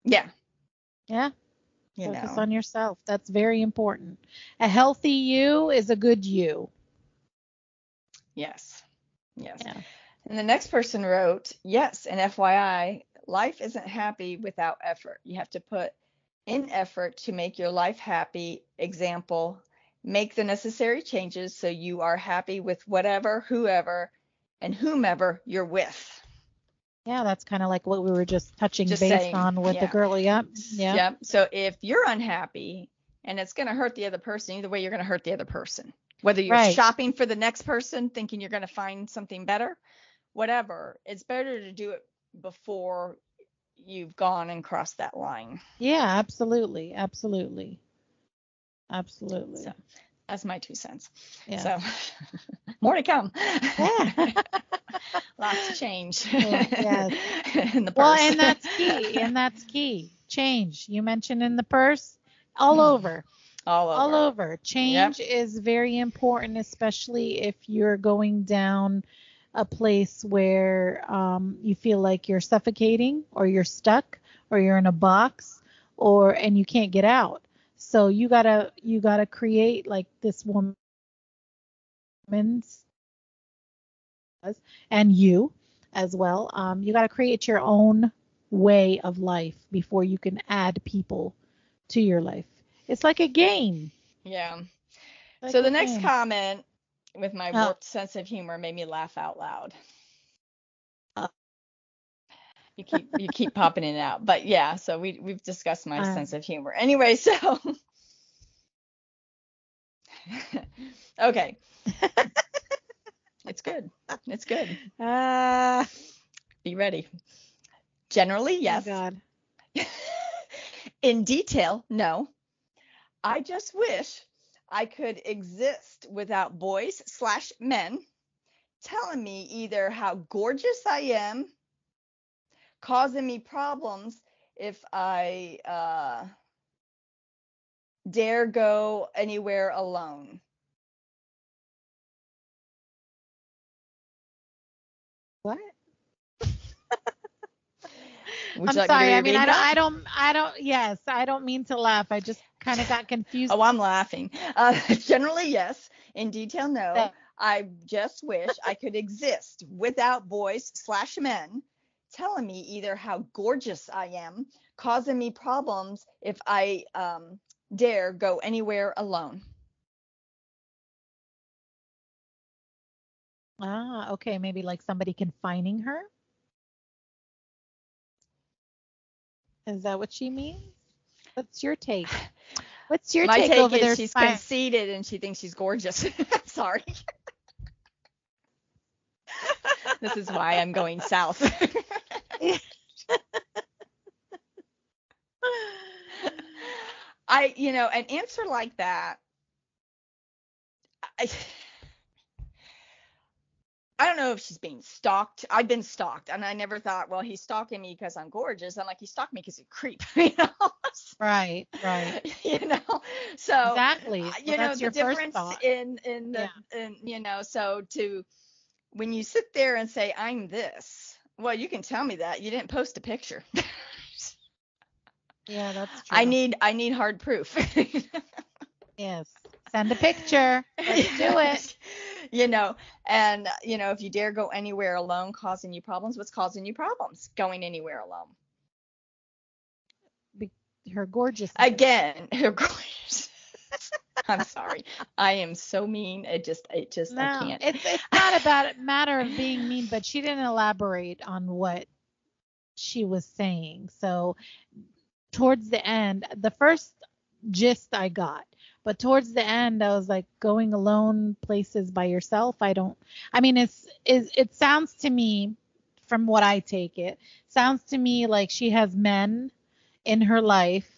Yeah. Yeah. Focus on yourself. That's very important. A healthy you is a good you. Yes. Yes. Yeah. And the next person wrote, yes, and FYI, life isn't happy without effort. You have to put in effort to make your life happy. Example, make the necessary changes so you are happy with whatever, whoever, and whomever you're with. Yeah, that's kind of like what we were just touching base on with the girl. Yep. Yep. So if you're unhappy and it's going to hurt the other person, either way, you're going to hurt the other person. Whether you're shopping for the next person, thinking you're going to find something better, whatever, it's better to do it before you've gone and crossed that line. Yeah, absolutely. Absolutely. Absolutely. So that's my 2 cents. Yeah. So more to come. Yeah. Lots of change. Yes. In the purse. Well, and that's key. And that's key. Change. You mentioned in the purse, all over. All over. Change is very important, especially if you're going down a place where you feel like you're suffocating or you're stuck or you're in a box and you can't get out. So you gotta create like this woman's and you as well. You gotta create your own way of life before you can add people to your life. It's like a game. Yeah. So the next comment with my Oh, warped sense of humor made me laugh out loud. uh, You keep popping in and out. But yeah, so we've discussed my sense um, of humor. Anyway, so okay. It's good. It's good. uh, Be ready. Generally, oh yes. God. In detail, no. I just wish I could exist without boys/men telling me either how gorgeous I am, causing me problems if I dare go anywhere alone. What? Would you I'm like me to sorry. I mean, reread that? yes, I don't mean to laugh. I just kind of got confused. Oh, I'm laughing. Generally, yes. In detail, no. That, I just wish I could exist without boys/men telling me either how gorgeous I am, causing me problems if I dare go anywhere alone. okay. Maybe like somebody confining her. Is that what she means? What's your take? What's your My take take over is there, she's Spy? conceited and she thinks she's gorgeous. Sorry. This is why I'm going south. An answer like that, I, I don't know if she's being stalked. I've been stalked, and I never thought, well, he's stalking me because I'm gorgeous. I'm like, he stalked me because he's a creep, Right, right. you know. So, Exactly. So that's the your first difference thought. in Yeah. the so to when you sit there and say I'm this, well, you can tell me that you didn't post a picture. Yeah, that's I true. need hard proof. Yes. Send a picture. Let's do it. And if you dare go anywhere alone, causing you problems, what's causing you problems going anywhere alone? Be- Her gorgeousness. Again, her gorgeous. I'm sorry. I am so mean. It just I No, can't. it's not about a matter of being mean, but she didn't elaborate on what she was saying. So towards the end, the first gist I got, but towards the end, I was like, going alone places by yourself. I mean, it sounds to me, from what I take it, sounds to me like she has men in her life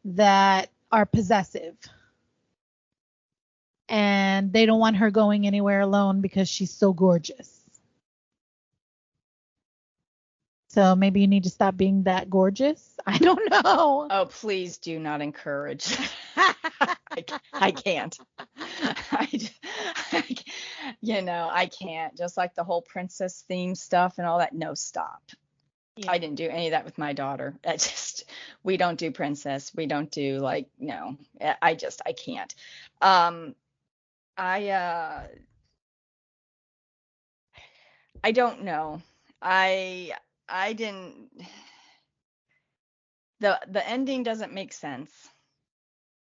that are possessive and they don't want her going anywhere alone because she's so gorgeous. So maybe you need to stop being that gorgeous. I don't know. Oh, please do not encourage. I can't. I can't. Just like the whole princess theme stuff and all that. No, stop. Yeah. I didn't do any of that with my daughter. We don't do princess. We don't do no. I can't. I I don't know. I didn't. The ending doesn't make sense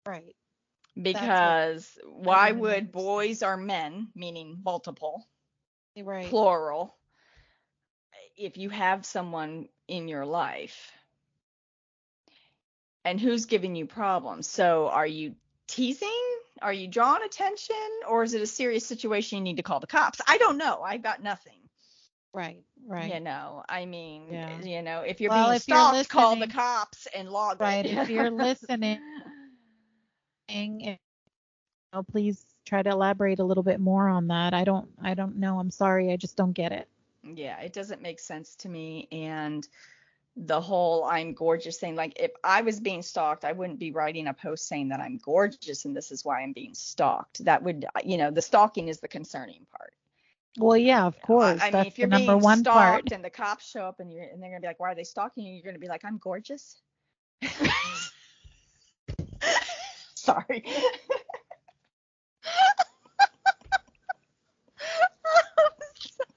Right. That's what because I why didn't would understand. boys or men, meaning multiple, Right. plural, if you have someone in your life and who's giving you problems? So are you teasing? Are you drawing attention? Or is it a serious situation you need to call the cops? I don't know. I've got nothing. Right. Right. I mean, Yeah. if you're Well, being if you're stalked, call the listening, cops and log right, if you're it. listening, please try to elaborate a little bit more on that. I don't know. I'm sorry. I just don't get it. Yeah, it doesn't make sense to me. And the whole I'm gorgeous thing, like if I was being stalked, I wouldn't be writing a post saying that I'm gorgeous and this is why I'm being stalked. That would, the stalking is the concerning part. Well, yeah, of course. I mean, That's if the you're number being one part. stalked and the cops show up and they're gonna be like, why are they stalking you? You're gonna be like, I'm gorgeous. Sorry.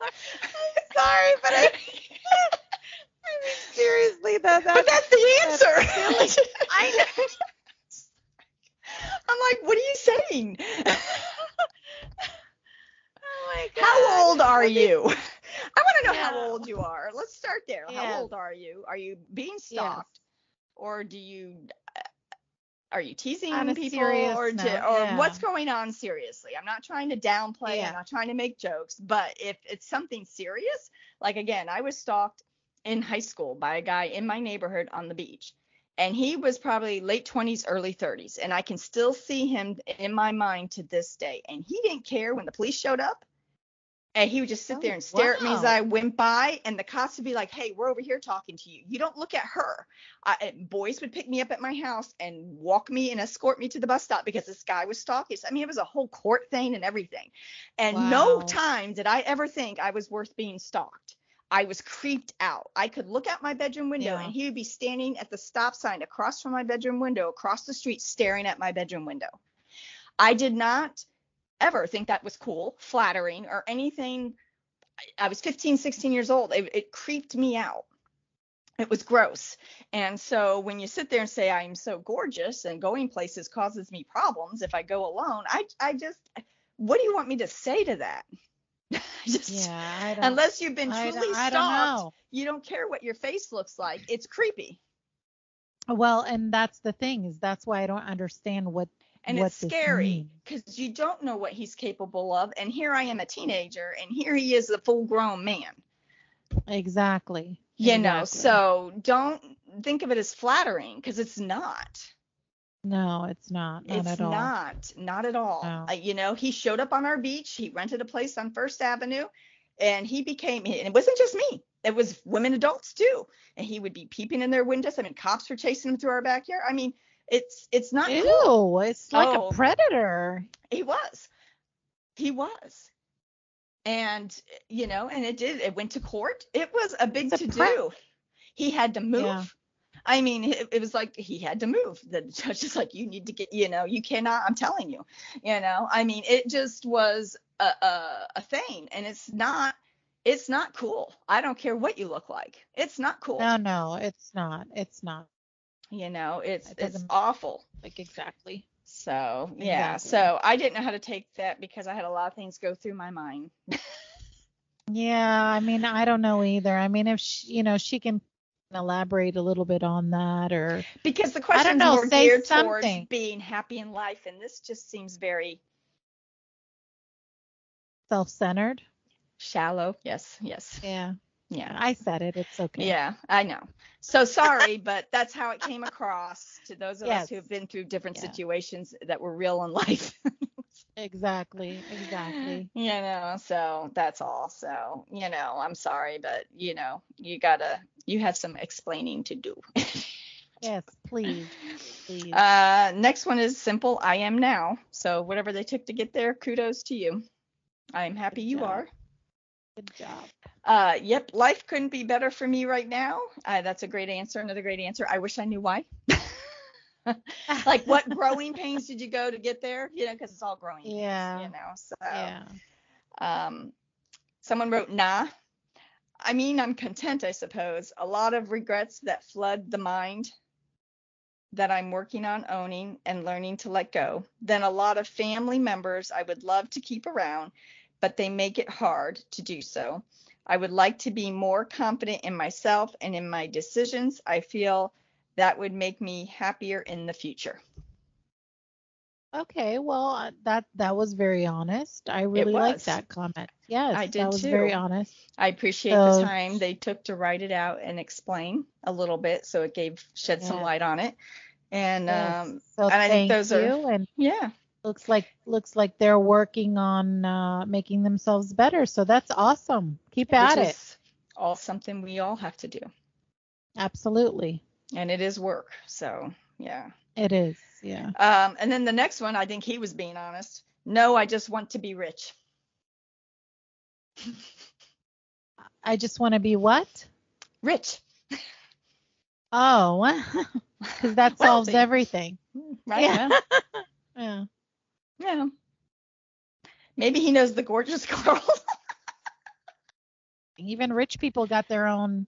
I'm sorry, but I mean, seriously, though, But that's the answer. silly. I know. I'm like, what are you saying? are you? I want to know Yeah. how old you are. Let's start there. How Yes. old are you? Are you being Yes. stalked, or are you On teasing a people, serious or note, or yeah. what's going on seriously? I'm not trying to downplay. I'm Yeah. not trying to make jokes, but if it's something serious, like again, I was stalked in high school by a guy in my neighborhood on the beach. And he was probably late 20s, early 30s. And I can still see him in my mind to this day. And he didn't care when the police showed up. And he would just sit there Oh, and stare at me as I wow. went by. And the cops would be like, hey, we're over here talking to you. You don't look at her. Boys would pick me up at my house and walk me and escort me to the bus stop because this guy was stalking. I mean, it was a whole court thing and everything. And no Wow. time did I ever think I was worth being stalked. I was creeped out. I could look out my bedroom window and Yeah. he would be standing at the stop sign across from my bedroom window, across the street, staring at my bedroom window. I did not ever think that was cool, flattering, or anything. I was 15, 16 years old. It creeped me out. It was gross. And so when you sit there and say, I'm so gorgeous and going places causes me problems if I go alone, I just, what do you want me to say to that? Just, Yeah. unless you've been truly I don't stalked, know. you don't care what your face looks like. It's creepy. Well, and that's the thing is that's why I don't understand And it's what this scary means. because you don't know what he's capable of. And here I am, a teenager, and here he is, a full grown man. Exactly. So don't think of it as flattering because it's not. No, it's not. Not It's at all. not at all. No. He showed up on our beach. He rented a place on First Avenue, and and it wasn't just me. It was women, adults too. And he would be peeping in their windows. I mean, cops were chasing him through our backyard. I mean, it's not cool. Ew, it's like a Oh, predator. he was. He was. And it went to court. It was a big It's a to do. He had to Yeah. move. I mean, it was like he had to move. The judge is like, you need to get, you cannot, I'm telling you, I mean, it just was a thing. And it's not cool. I don't care what you look like. It's not cool. No, it's not. It's not. It It's doesn't awful. like exactly. So, yeah. Exactly. So I didn't know how to take that because I had a lot of things go through my mind. Yeah, I mean, I don't know either. I mean, if she can elaborate a little bit on that or Because the I don't question's know, more say geared towards something. being happy in life. And this just seems very Self-centered. shallow. Yes. Yeah. Yeah. I said it. It's okay. Yeah, I know. So sorry, but that's how it came across to those of us Yes. who have been through different Yeah. situations that were real in life. Exactly. So that's all. So, I'm sorry, but you have some explaining to do. Yes, please. Please. Next one is simple. I am now. So whatever they took to get there, kudos to you. I am happy Good you job. are. Good job. Yep, life couldn't be better for me right now. That's a great answer. Another great answer. I wish I knew why. Like what growing pains did you go to get there? Because it's all growing pains. Yeah. So Yeah. Someone wrote, nah. I mean, I'm content, I suppose. A lot of regrets that flood the mind that I'm working on owning and learning to let go. Then a lot of family members I would love to keep around, but they make it hard to do so. I would like to be more confident in myself and in my decisions. I feel that would make me happier in the future. Okay, well, that was very honest. I It really like was. that comment. Yes, I that did was too. very honest. I appreciate the time they took to write it out and explain a little bit, so it shed some light on it. And so and I think those thank are you. And yeah. looks like they're working on making themselves better. So that's awesome. Keep at Which it. is all something we all have to do. Absolutely. And it is work. So yeah. It is. Yeah. And then the next one, I think he was being honest. No, I just want to be rich. I just want to be what? Rich. Oh, because that solves Wealthy. everything. Right? Yeah. Yeah. Yeah. Yeah. Maybe he knows the gorgeous girl. Even rich people got their own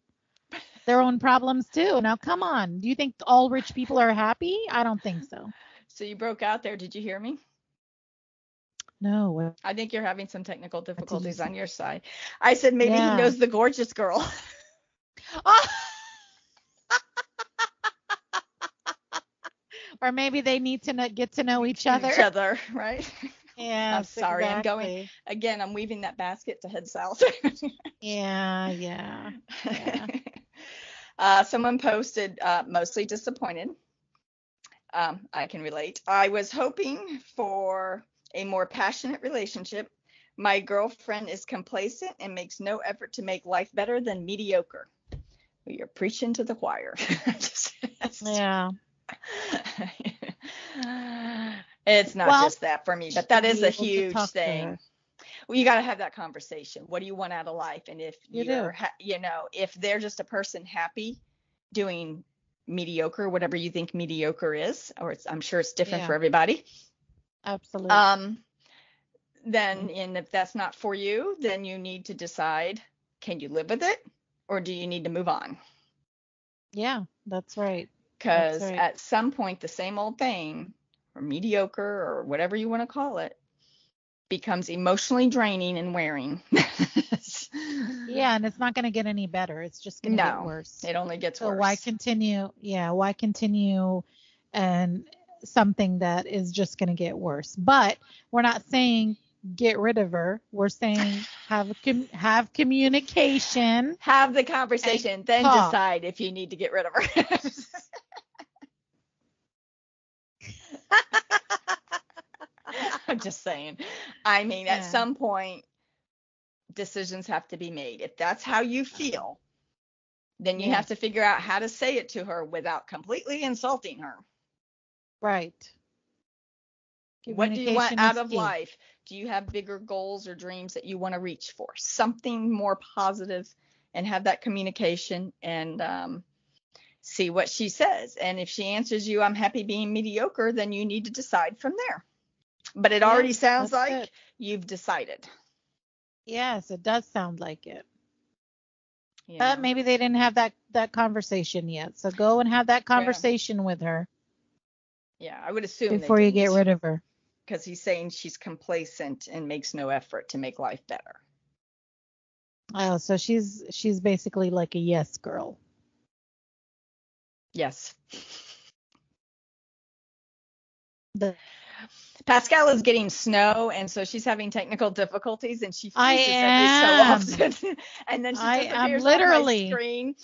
problems too. Now, come on. Do you think all rich people are happy? I don't think so. So you broke out there. Did you hear me? No. I think you're having some technical What did you difficulties say? on your side. I said maybe he Yeah. knows the gorgeous girl. Or maybe they need to get to know each other. Each other, right? I'm Yes, sorry. exactly. I'm weaving that basket to head south. Yeah, yeah, yeah. Someone posted, mostly disappointed. I can relate. I was hoping for a more passionate relationship. My girlfriend is complacent and makes no effort to make life better than mediocre. Well, you're preaching to the choir. Yeah. It's not Well, just that for me, but that should is be a able to huge talk to thing. her. Well, you got to have that conversation. What do you want out of life? And if You do. if they're just a person happy doing mediocre, whatever you think mediocre is, I'm sure it's different for Yeah, everybody. absolutely. Um, then, and if that's not for you, then you need to decide, can you live with it or do you need to move on? Yeah, that's right. That's Because right. at some point, the same old thing, or mediocre, or whatever you want to call it, becomes emotionally draining and wearing. Yeah, and it's not going to get any better. It's just going to get No, worse. it only gets So why worse. continue? Yeah, why continue and something that is just going to get worse? But we're not saying get rid of her. We're saying have communication Have the and conversation, then talk. decide if you need to get rid of her. I'm just saying. I mean, at Yeah. some point, decisions have to be made. If that's how you feel, then you have Yes. to figure out how to say it to her without completely insulting her. Right. What do you want Communication out is of key. life? Do you have bigger goals or dreams that you want to reach for? Something more positive, and have that communication and see what she says. And if she answers you, I'm happy being mediocre, then you need to decide from there. But it Yeah, already sounds that's like it. you've decided. Yes, it does sound like it. But Yeah. maybe they didn't have that conversation yet. So go and have that Well, conversation with her yeah, I would assume they before you get didn't, rid of her. because he's saying she's complacent and makes no effort to make life better. Oh, so she's basically like a yes girl. Yes. The, Pascal is getting snow, and so she's having technical difficulties, and she I freezes every so am. often. And then she I am disappears off my literally. screen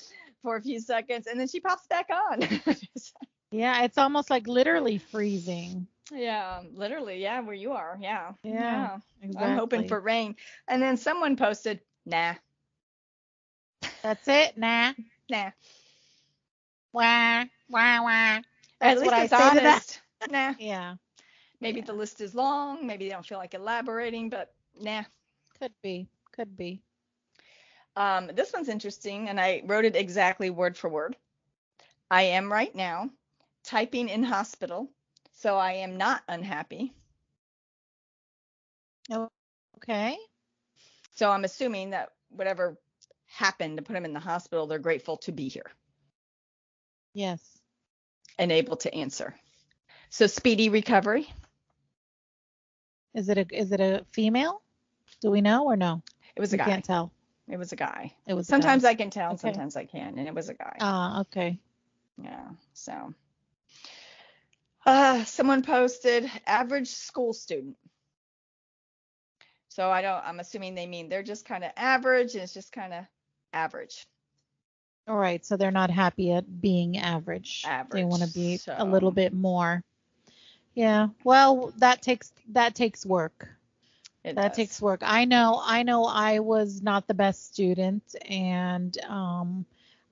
for a few seconds, and then she pops back on. Yeah, it's almost like literally freezing. Yeah, literally. Yeah, where you are. Yeah. Yeah, Yeah. I'm hoping exactly. for rain. And then someone posted, nah, That's it. Nah. nah. Wah, wah, wah. At That's what least I it's say to that. honest. Nah. Yeah, Maybe the yeah. list is long. Maybe they don't feel like elaborating, but nah. Could be. Could be. This one's interesting, and I wrote it exactly word for word. I am right now typing in hospital, so I am not unhappy. Oh, okay. So I'm assuming that whatever happened to put him in the hospital, they're grateful to be here Yes. and able to answer. So speedy recovery. Is it a female? Do we know or no? It was a You guy. can't tell. It was a guy. It was a guy. Sometimes I can tell, and Okay. sometimes I can, and it was a guy. Ah, okay. Yeah. So someone posted average school student. So I'm assuming they mean they're just kind of average, and it's just kind of average. All right. So they're not happy at being average. They Average. want to be a little So bit more. Yeah. Well, that takes work. it That does. takes work. I know I was not the best student and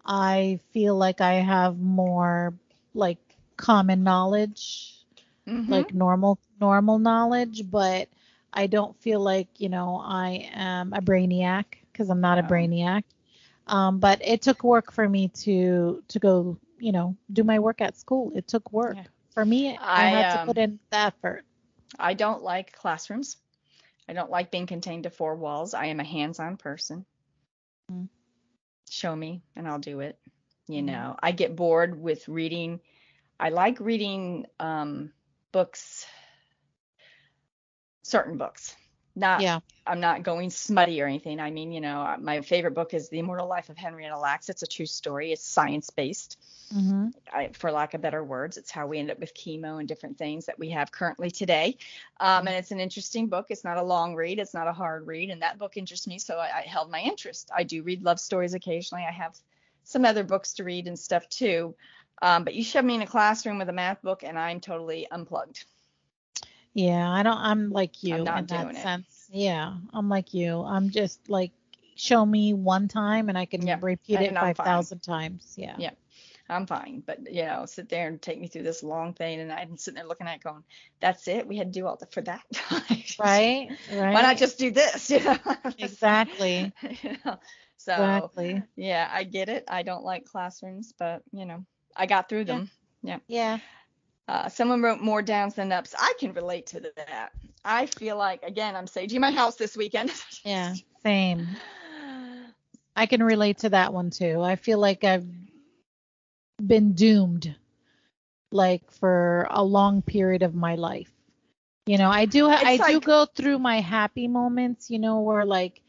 I feel like I have more like common knowledge, Mm-hmm. like normal knowledge, but I don't feel like, I am a brainiac because I'm not a No. brainiac. But it took work for me to go, do my work at school. It took work. Yeah. For me, I I had to put in the effort. I don't like classrooms. I don't like being contained to four walls. I am a hands-on person. Mm-hmm. Show me and I'll do it. Mm-hmm. I get bored with reading. I like reading books. certain books. Not, Yeah. I'm not going smutty or anything. I mean, my favorite book is The Immortal Life of Henrietta Lacks. It's a true story. It's science-based. Mm-hmm. For lack of better words, it's how we end up with chemo and different things that we have currently today. And it's an interesting book. It's not a long read. It's not a hard read. And that book interests me, so I held my interest. I do read love stories occasionally. I have some other books to read and stuff too. But you shove me in a classroom with a math book and I'm totally unplugged. Yeah, I'm like you I'm not in that doing it. sense. Yeah, I'm like you. I'm just like, show me one time and I can Yeah, repeat it and I'm fine. 5,000 times. Yeah. Yeah, I'm fine. But, sit there and take me through this long thing. And I'm sitting there looking at it going, that's it? We had to do all for that? Right? Why not just do this? Exactly. So, Exactly. yeah, I get it. I don't like classrooms, but, I got through Yeah. them. Yeah. Yeah. Someone wrote more downs than ups. I can relate to that. I feel like, again, I'm saging my house this weekend. Yeah. Same. I can relate to that one too. I feel like I've been doomed like for a long period of my life. I do It's like, go through my happy moments, where like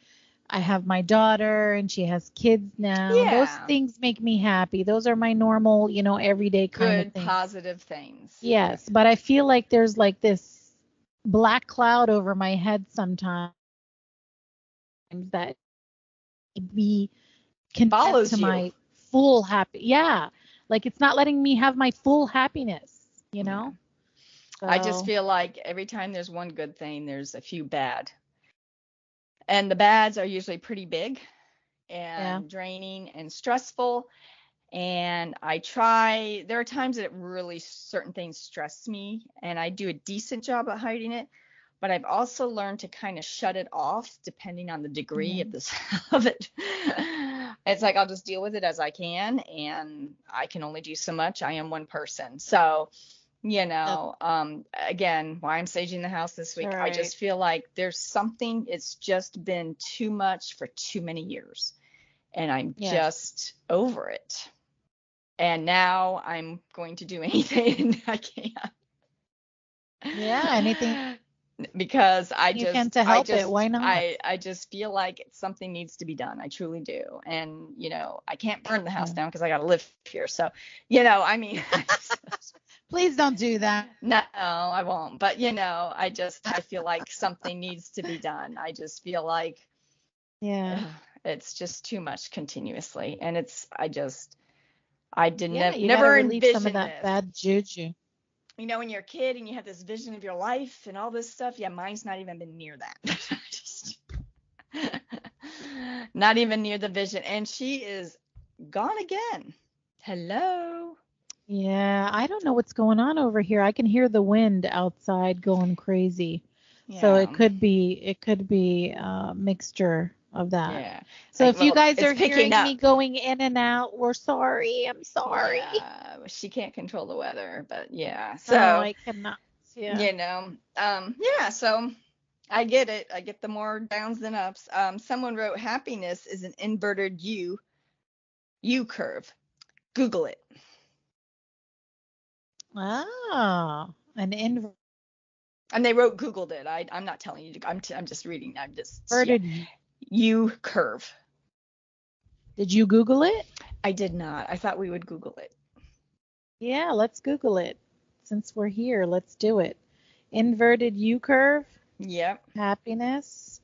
I have my daughter and she has kids now. Those yeah, things make me happy. Those are my normal, everyday kind of good, things. positive things. Yes, but I feel like there's like this black cloud over my head sometimes that be connect Follows to you. my full happy. Yeah. Like it's not letting me have my full happiness, Yeah. So, I just feel like every time there's one good thing, there's a few bad. And the bads are usually pretty big yeah. and draining and stressful. And there are times that really certain things stress me and I do a decent job at hiding it. But I've also learned to kind of shut it off depending on the degree of this of it. It's like I'll just deal with it as I can, and I can only do so much. I am one person. So, again, why I'm saging the house this week, I just feel like there's something, it's just been too much for too many years. And I'm just over it. And now I'm going to do anything I can. Yeah, anything because you can to help it. Why not? I just feel like something needs to be done. I truly do. And, I can't burn the house down because I got to live here. So, I mean, please don't do that. No, I won't. But, I feel like something needs to be done. I just feel like it's just too much continuously. And I did never envision some of that this. bad juju. When you're a kid and you have this vision of your life and all this stuff, mine's not even been near that. Not even near the vision. And she is gone again. Hello. Yeah, I don't know what's going on over here. I can hear the wind outside going crazy. Yeah. So it could be a mixture of that. Yeah. So if you guys are hearing me going in and out, we're sorry. I'm sorry. Yeah, she can't control the weather, but yeah. So I cannot. Yeah. Yeah, so I get it. I get the more downs than ups. Someone wrote happiness is an inverted U curve. Google it. Oh, an invert. And they wrote Googled it. I'm not telling you. I'm just reading. I'm just inverted U curve. Did you Google it? I did not. I thought we would Google it. Yeah, let's Google it. Since we're here, let's do it. Inverted U curve. Yep. Happiness.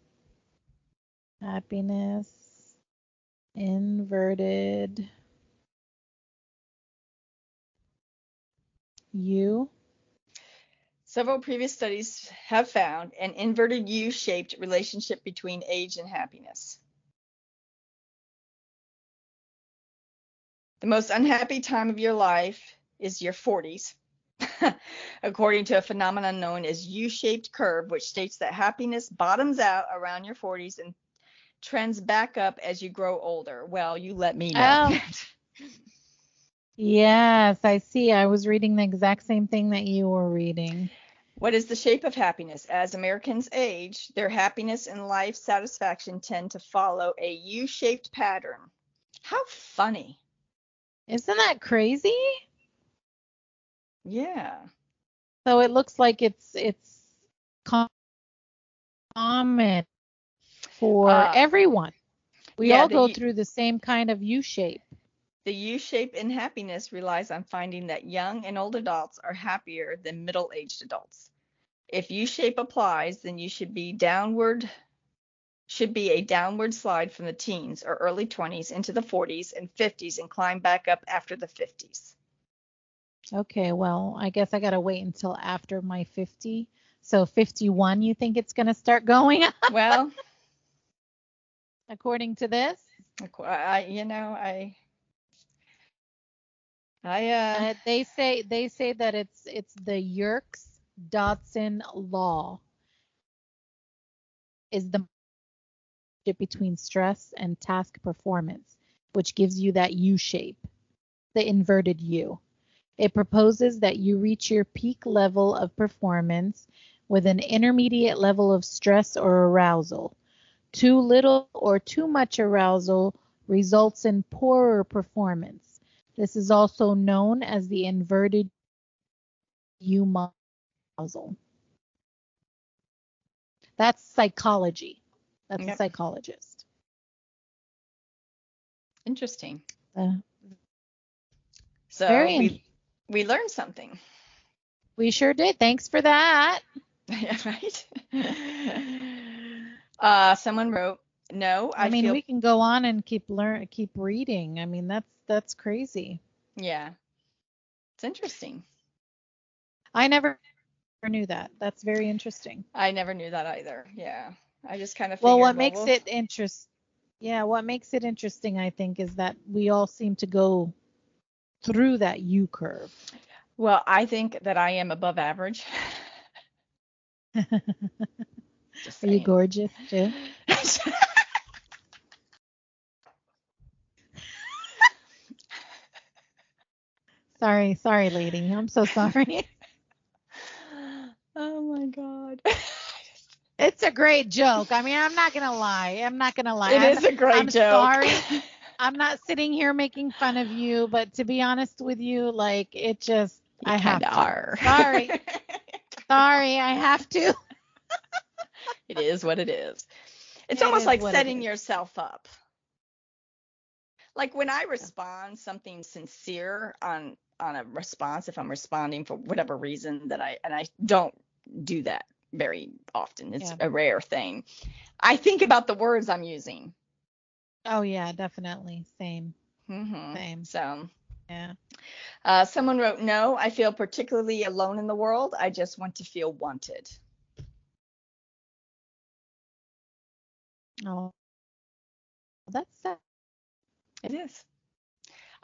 Inverted U. Several previous studies have found an inverted U-shaped relationship between age and happiness. The most unhappy time of your life is your 40s, according to a phenomenon known as U-shaped curve, which states that happiness bottoms out around your 40s and trends back up as you grow older. Well, you let me know. Oh. Yes, I see. I was reading the exact same thing that you were reading. What is the shape of happiness? As Americans age, their happiness and life satisfaction tend to follow a U-shaped pattern. How funny. Isn't that crazy? Yeah. So it looks like it's common for Uh, everyone. We yeah, all go through the same kind of U shape. the U shape in happiness relies on finding that young and old adults are happier than middle-aged adults. If U shape applies, then you should be a downward slide from the teens or early 20s into the 40s and 50s and climb back up after the 50s. Okay, well, I guess I got to wait until after my 50. So 51, you think it's going to start going up Well, according to this? They say that it's the Yerkes-Dodson law is the relationship between stress and task performance, which gives you that U shape, the inverted U. It proposes that you reach your peak level of performance with an intermediate level of stress or arousal. Too little or too much arousal results in poorer performance. This is also known as the inverted U arousal. That's psychology. That's a Yep. psychologist. Interesting. Uh, So very we learned something. We sure did. Thanks for that. Yeah, right. Someone wrote, "No, I mean, feel." we can go on and keep reading. I mean, that's crazy. Yeah, it's interesting. I never knew that. That's very interesting. I never knew that either. Yeah, I just kind of Well, figured, what makes it what makes it interesting, I think, is that we all seem to go through that U curve. Well, I think that I am above average. Just Are you saying. gorgeous too? Sorry, lady. I'm so sorry. Oh my God. It's a great joke. I mean, I'm not gonna lie. It is a great I'm joke. sorry. I'm not sitting here making fun of you, but to be honest with you, like it just You I have kind of to. are. Sorry. Sorry, I have to. It is what it is. It's It almost is like what it setting is. yourself up. Like when I respond something sincere on a response, if I'm responding for whatever reason that I don't do that very often. It's Yeah. a rare thing. I think about the words I'm using. Oh yeah, definitely. Same. Mm-hmm. Same. So Yeah. someone wrote, "No, I feel particularly alone in the world. I just want to feel wanted." Oh, that's sad. It is.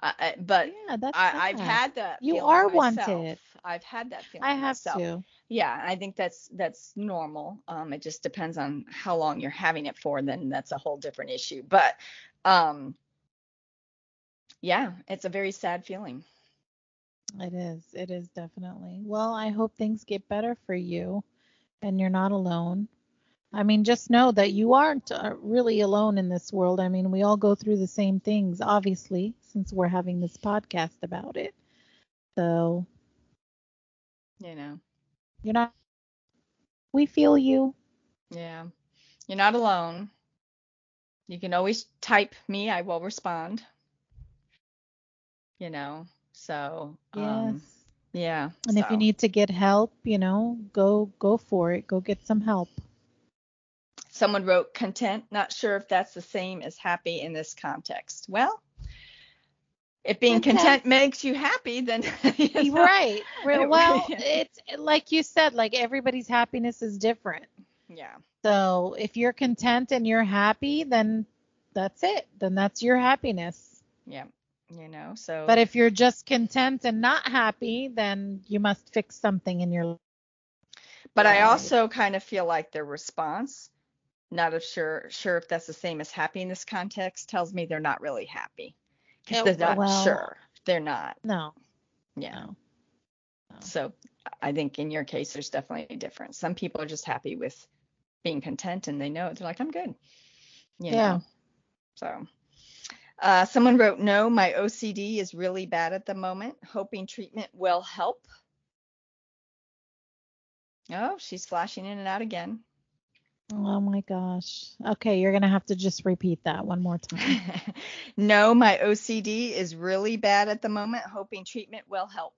But Yeah, that's I've sad. had that You feeling are myself. wanted. I've had that I feeling have myself. to. Yeah, I think that's normal. It just depends on how long you're having it for, then that's a whole different issue. But yeah, it's a very sad feeling. It is. It is definitely. Well, I hope things get better for you and you're not alone. I mean, just know that you aren't really alone in this world. I mean, we all go through the same things, obviously, since we're having this podcast about it. So, You know. you're not, we feel you. Yeah. You're not alone. You can always type me, I will respond. So Yes. yeah. And if you So need to get help, go for it. Go get some help. someone wrote content, not sure if that's the same as happy in this context. Well, if being content makes you happy, then Right. Well, it's like you said, like everybody's happiness is different. Yeah. So if you're content and you're happy, then that's it. Then that's your happiness. Yeah. So. But if you're just content and not happy, then you must fix something in your life. But I also kind of feel like their response, not sure if that's the same as happy in this context, tells me they're not really happy. Because they're not sure. They're not. No. Yeah. No. So I think in your case, there's definitely a difference. Some people are just happy with being content and they know it. They're like, I'm good. You know. So someone wrote, "No, my OCD is really bad at the moment. Hoping treatment will help." Oh, she's flashing in and out again. Oh my gosh. Okay, you're gonna have to just repeat that one more time. No, my OCD is really bad at the moment, hoping treatment will help.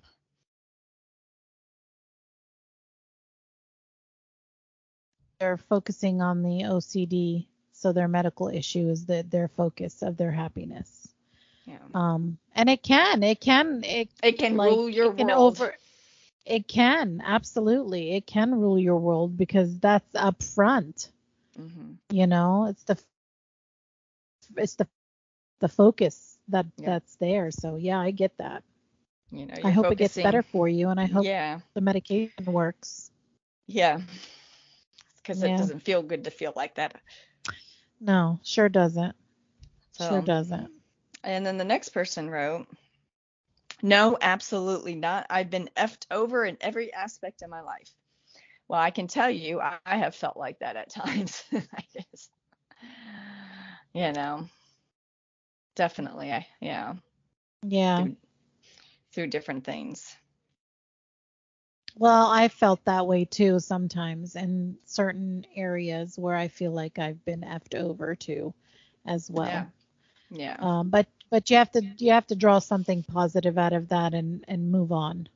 They're focusing on the OCD, so their medical issue is their focus of their happiness. Yeah. And It can like rule your it can world. over it can absolutely it can rule your world because that's up front. Mm-hmm. It's the focus Yep. that's there. So yeah, I get that. I You're hope it gets better focusing. for you, and I hope Yeah. the medication works. Yeah. Because it Yeah. doesn't feel good to feel like that. No, sure doesn't. Sure So, doesn't. and then the next person wrote, no, absolutely not. I've been effed over in every aspect of my life. Well, I can tell you, I have felt like that at times. I guess, you know, definitely. Yeah, Yeah. through, through different things. Well, I felt that way too sometimes in certain areas where I feel like I've been effed over too as Yeah, well. yeah. But you have to draw something positive out of that and move on.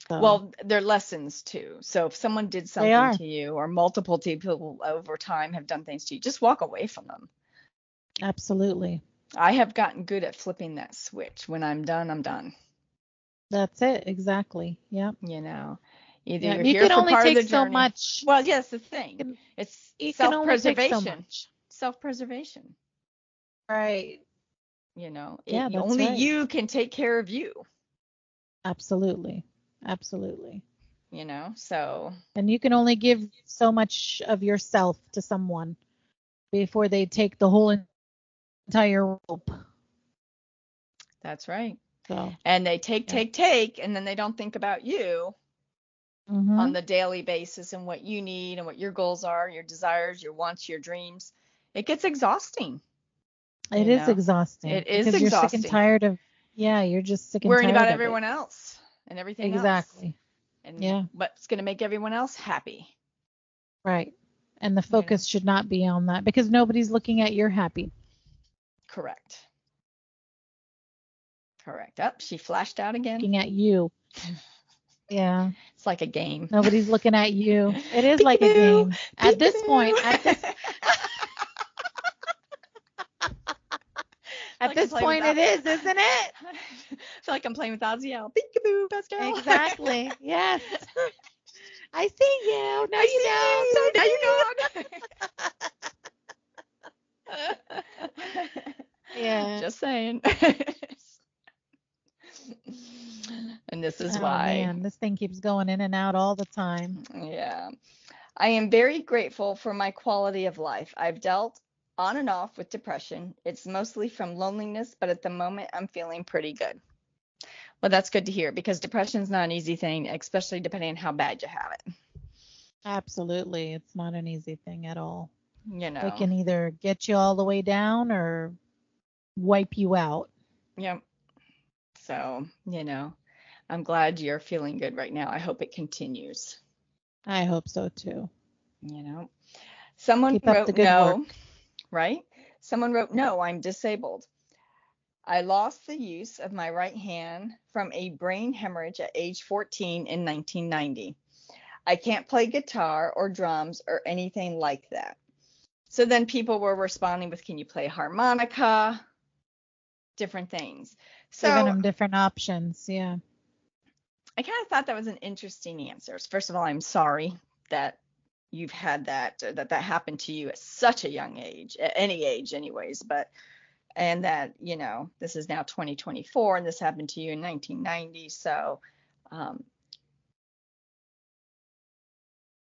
So Well, they're lessons too. So if someone did they something are. to you, or multiple people over time have done things to you, just walk away from them. Absolutely. I have gotten good at flipping that switch. When I'm done, I'm done. That's it. Exactly. Yep. You know, either Yeah. you're You here can for only part of take the so journey. much. Well, yes, the thing. You It's you can only take so self-preservation. much. Self-preservation. Right. Yeah, that's Only right. you can take care of you. Absolutely. Absolutely. So And you can only give so much of yourself to someone before they take the whole entire rope. that's right. So, And they take, yeah. take, take, and then they don't think about you on Mhm. the daily basis and what you need and what your goals are, your desires, your wants, your dreams. It gets exhausting, It you is know. exhausting It is because you're sick and exhausting tired of yeah, you're just sick and worrying about tired of it. everyone else and everything else Exactly. and Yeah, what's going to make everyone else happy, right. And the you know. focus should not be on that because nobody's looking at your happy. Correct. Correct. Up, she flashed out again. Looking at you. Yeah. It's like a game. Nobody's looking at you. It is like a Peekaboo, game. At this point, peekaboo. It's at like I'm this playing with point that. it is, isn't it? I feel like I'm playing with Aziel. Peekaboo, best girl. Exactly. Yes. I see you. No, I you see don't. you. I Now see you. you don't. Yeah. Just saying. And this is Oh why. man, this thing keeps going in and out all the time. Yeah. I am very grateful for my quality of life. I've dealt on and off with depression. It's mostly from loneliness, but at the moment I'm feeling pretty good. Well, that's good to hear because depression is not an easy thing, especially depending on how bad you have it. Absolutely. It's not an easy thing at all. You It know. can either get you all the way down or wipe you out. Yep. So, I'm glad you're feeling good right now. I hope it continues. I hope so too. You know. Someone Keep up wrote the good no, work. right? Someone wrote no, I'm disabled. I lost the use of my right hand from a brain hemorrhage at age 14 in 1990. I can't play guitar or drums or anything like that. So then people were responding with, can you play harmonica? Different things. Giving So them different options. Yeah. I kind of thought that was an interesting answer. First of all, I'm sorry that you've had that happened to you at such a young age, at any age anyways, but and that, this is now 2024 and this happened to you in 1990. So, um,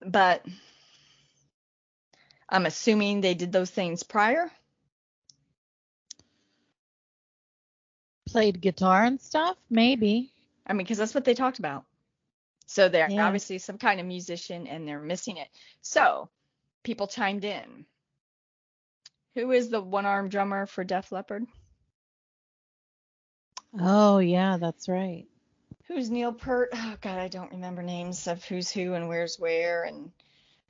but I'm assuming they did those things prior. Played guitar and stuff? Maybe. I mean, because that's what they talked about. So they're Yeah. obviously some kind of musician and they're missing it. So people chimed in. Who is the one-armed drummer for Def Leppard? Oh, yeah, that's right. Who's Neil Peart? Oh God, I don't remember names of who's who and where's where. And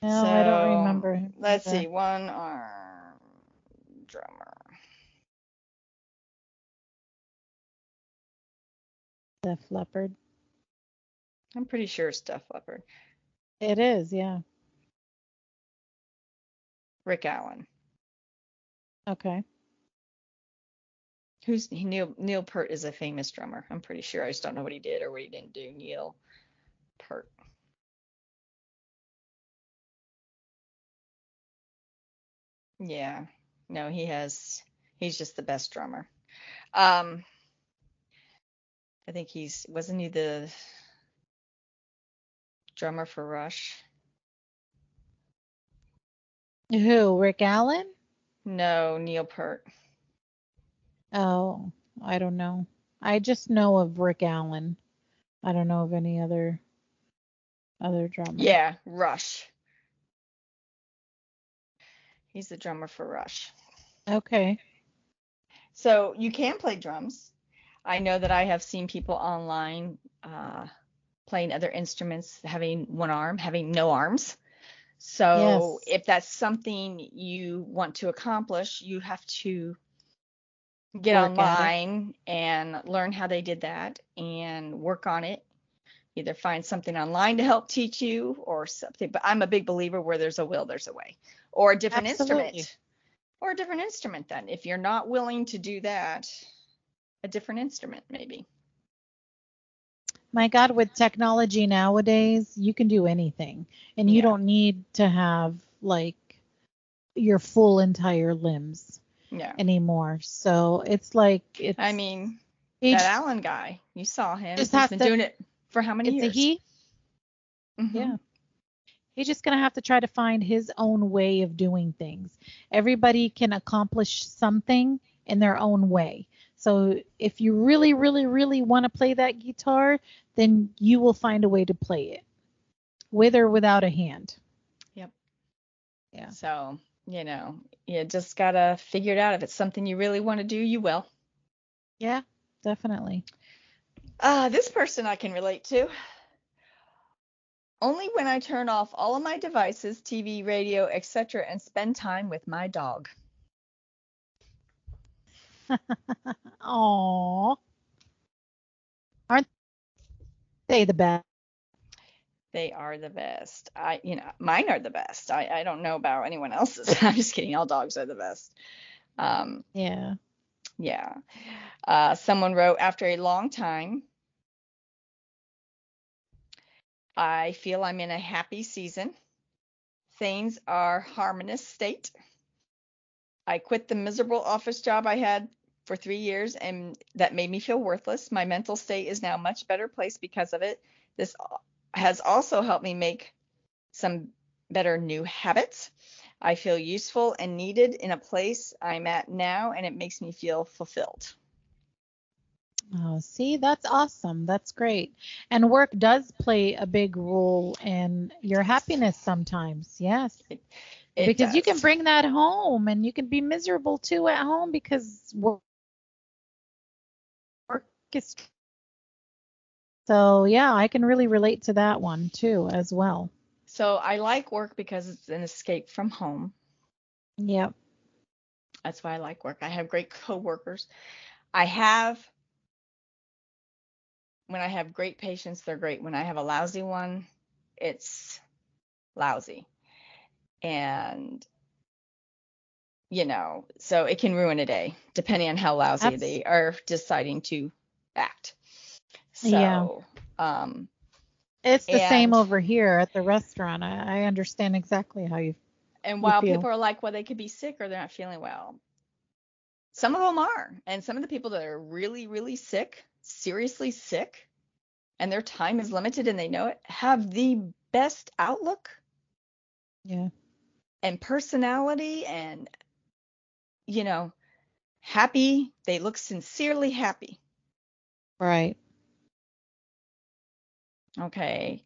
No, I don't So remember him let's see, either. one arm drummer. Def Leppard. I'm pretty sure it's Def Leppard. It is, yeah. Rick Allen. Okay. Who's Neil Peart is a famous drummer. I'm pretty sure. I just don't know what he did or what he didn't do. Neil Peart. Yeah. No, he's just the best drummer. Um, I think wasn't he the drummer for Rush? Who? Rick Allen? No, Neil Peart. Oh, I don't know. I just know of Rick Allen. I don't know of any other drummer. Yeah, Rush. He's the drummer for Rush. Okay. So you can play drums. I know that I have seen people online playing other instruments, having one arm, having no arms. So Yes. if that's something you want to accomplish, you have to get Work at it. online and learn how they did that and work on it. Either find something online to help teach you or something. But I'm a big believer where there's a will, there's a way. Or a different Absolutely. instrument. Or a different instrument then. If you're not willing to do that, a different instrument maybe. My God, with technology nowadays, you can do anything. And you Yeah. don't need to have like your full entire limbs Yeah. anymore. So it's like I it's mean, he that Allen guy, you saw him. just He's has been to doing it for how many it's a years? he. Hmm. Yeah. He's just going to have to try to find his own way of doing things. Everybody can accomplish something in their own way. So if you really, really, really want to play that guitar, then you will find a way to play it with or without a hand. Yep. Yeah. So, you just gotta figure it out. If it's something you really want to do, you will. Yeah, definitely. This person I can relate to. Only when I turn off all of my devices, TV, radio, etc., and spend time with my dog. Aw, aren't they the best? They are the best. Mine are the best. I don't know about anyone else's. I'm just kidding. All dogs are the best. Um, Yeah. yeah. Someone wrote, after a long time, I feel I'm in a happy season. Things are harmonious state. I quit the miserable office job I had for 3 years and that made me feel worthless. My mental state is now a much better place because of it. This has also helped me make some better new habits. I feel useful and needed in a place I'm at now, and it makes me feel fulfilled. Oh, see, that's awesome. That's great. And work does play a big role in your happiness sometimes. Yes. It, it Because you can does. bring that home and you can be miserable too at home because work is. So, yeah, I can really relate to that one too as well. So I like work because it's an escape from home. Yep. That's why I like work. I have great coworkers. I have When I have great patients, they're great. When I have a lousy one, it's lousy. And, so it can ruin a day depending on how lousy Abs- they are deciding to act. yeah. So, um, It's the same and over here at the restaurant. I understand exactly how and you while feel. people are like, well, they could be sick or they're not feeling well, some of them are. And some of the people that are really, really sick, seriously sick, and their time is limited and they know it, have the best outlook Yeah. and personality and, you know, happy. They look sincerely happy. Right. Okay.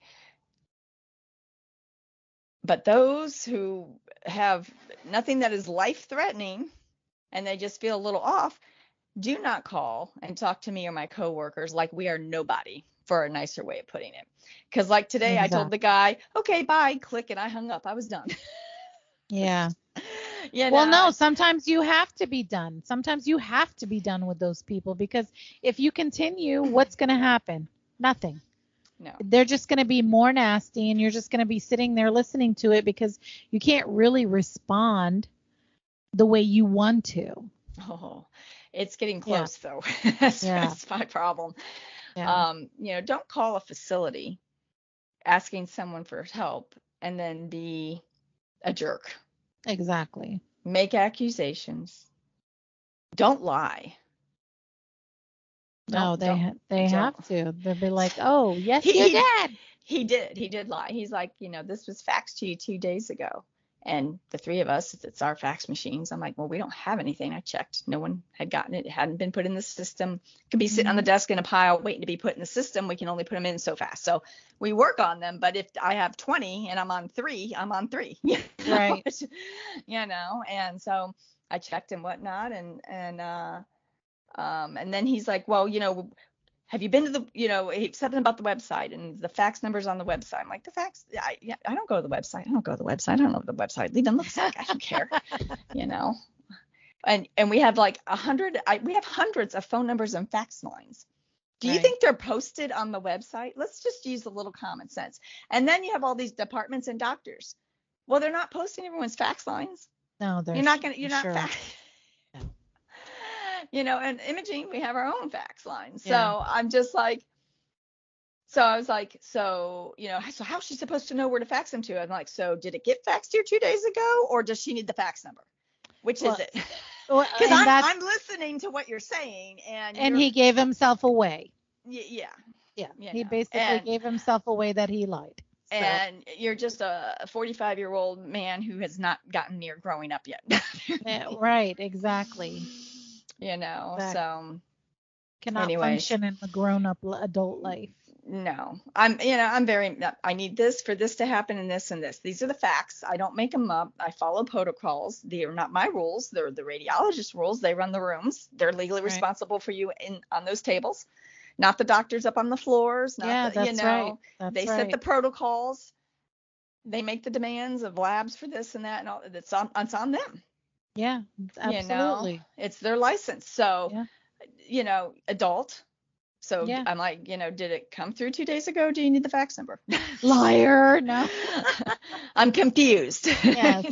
But those who have nothing that is life threatening and they just feel a little off, do not call and talk to me or my coworkers like we are nobody, for a nicer way of putting it. Because like today, I told the Exactly. guy, okay, bye, click, and I hung up. I was done. Yeah. You Well, know, no, sometimes you have to be done. Sometimes you have to be done with those people because if you continue, what's going to happen? Nothing. no. They're just going to be more nasty and you're just going to be sitting there listening to it because you can't really respond the way you want to. Oh, it's getting Yeah. close though. That's, Yeah. that's my problem. Yeah. Don't call a facility asking someone for help and then be a jerk. Exactly. Make accusations. Don't lie. No, Don't, don't, they have don't. to. They'll be like, "Oh, yes, He, you he, did." he did lie. He's like, this was faxed to you 2 days ago. And the three of us, it's our fax machines. I'm like, well, we don't have anything. I checked. No one had gotten it. It hadn't been put in the system. It could be sitting on the Mhm. desk in a pile waiting to be put in the system. We can only put them in so fast. So we work on them. But if I have 20 and I'm on three, I'm on three. Right. And so I checked and whatnot. And then he's like, well, have you been to something about the website and the fax numbers on the website? I'm like, the fax, I don't go to the website. I don't go to the website. I don't know what the website even looks like. I don't care, you know. And we have like we have hundreds of phone numbers and fax lines. Do you Right. think they're posted on the website? Let's just use a little common sense. And then you have all these departments and doctors. Well, they're not posting everyone's fax lines. No, You're not sure. fax. No. And imaging, we have our own fax lines. Yeah. So I'm just like, so I was like, so how's she supposed to know where to fax them to? I'm like, so did it get faxed here 2 days ago, or does she need the fax number? Which is Well, it? well, Because and I'm listening to what you're saying, and he gave himself away. yeah, Yeah. He basically and gave himself away that he lied. So, you're just a 45-year-old man who has not gotten near growing up yet. yeah, right, exactly. So Cannot anyways. function in the grown-up adult life. No, I'm very, I need this for this to happen and this and this. These are the facts. I don't make them up. I follow protocols. They are not my rules. They're the radiologist rules. They run the rooms. They're legally Right. responsible for you on those tables, not the doctors up on the floors. Yeah, that's right. They That's set the right. protocols. They make the demands of labs for this and that, and all. It's on them. Yeah, absolutely. It's their license. So, Yeah. Adult. So Yeah. I'm like, did it come through 2 days ago? Do you need the fax number? Liar. No. I'm confused. Yes.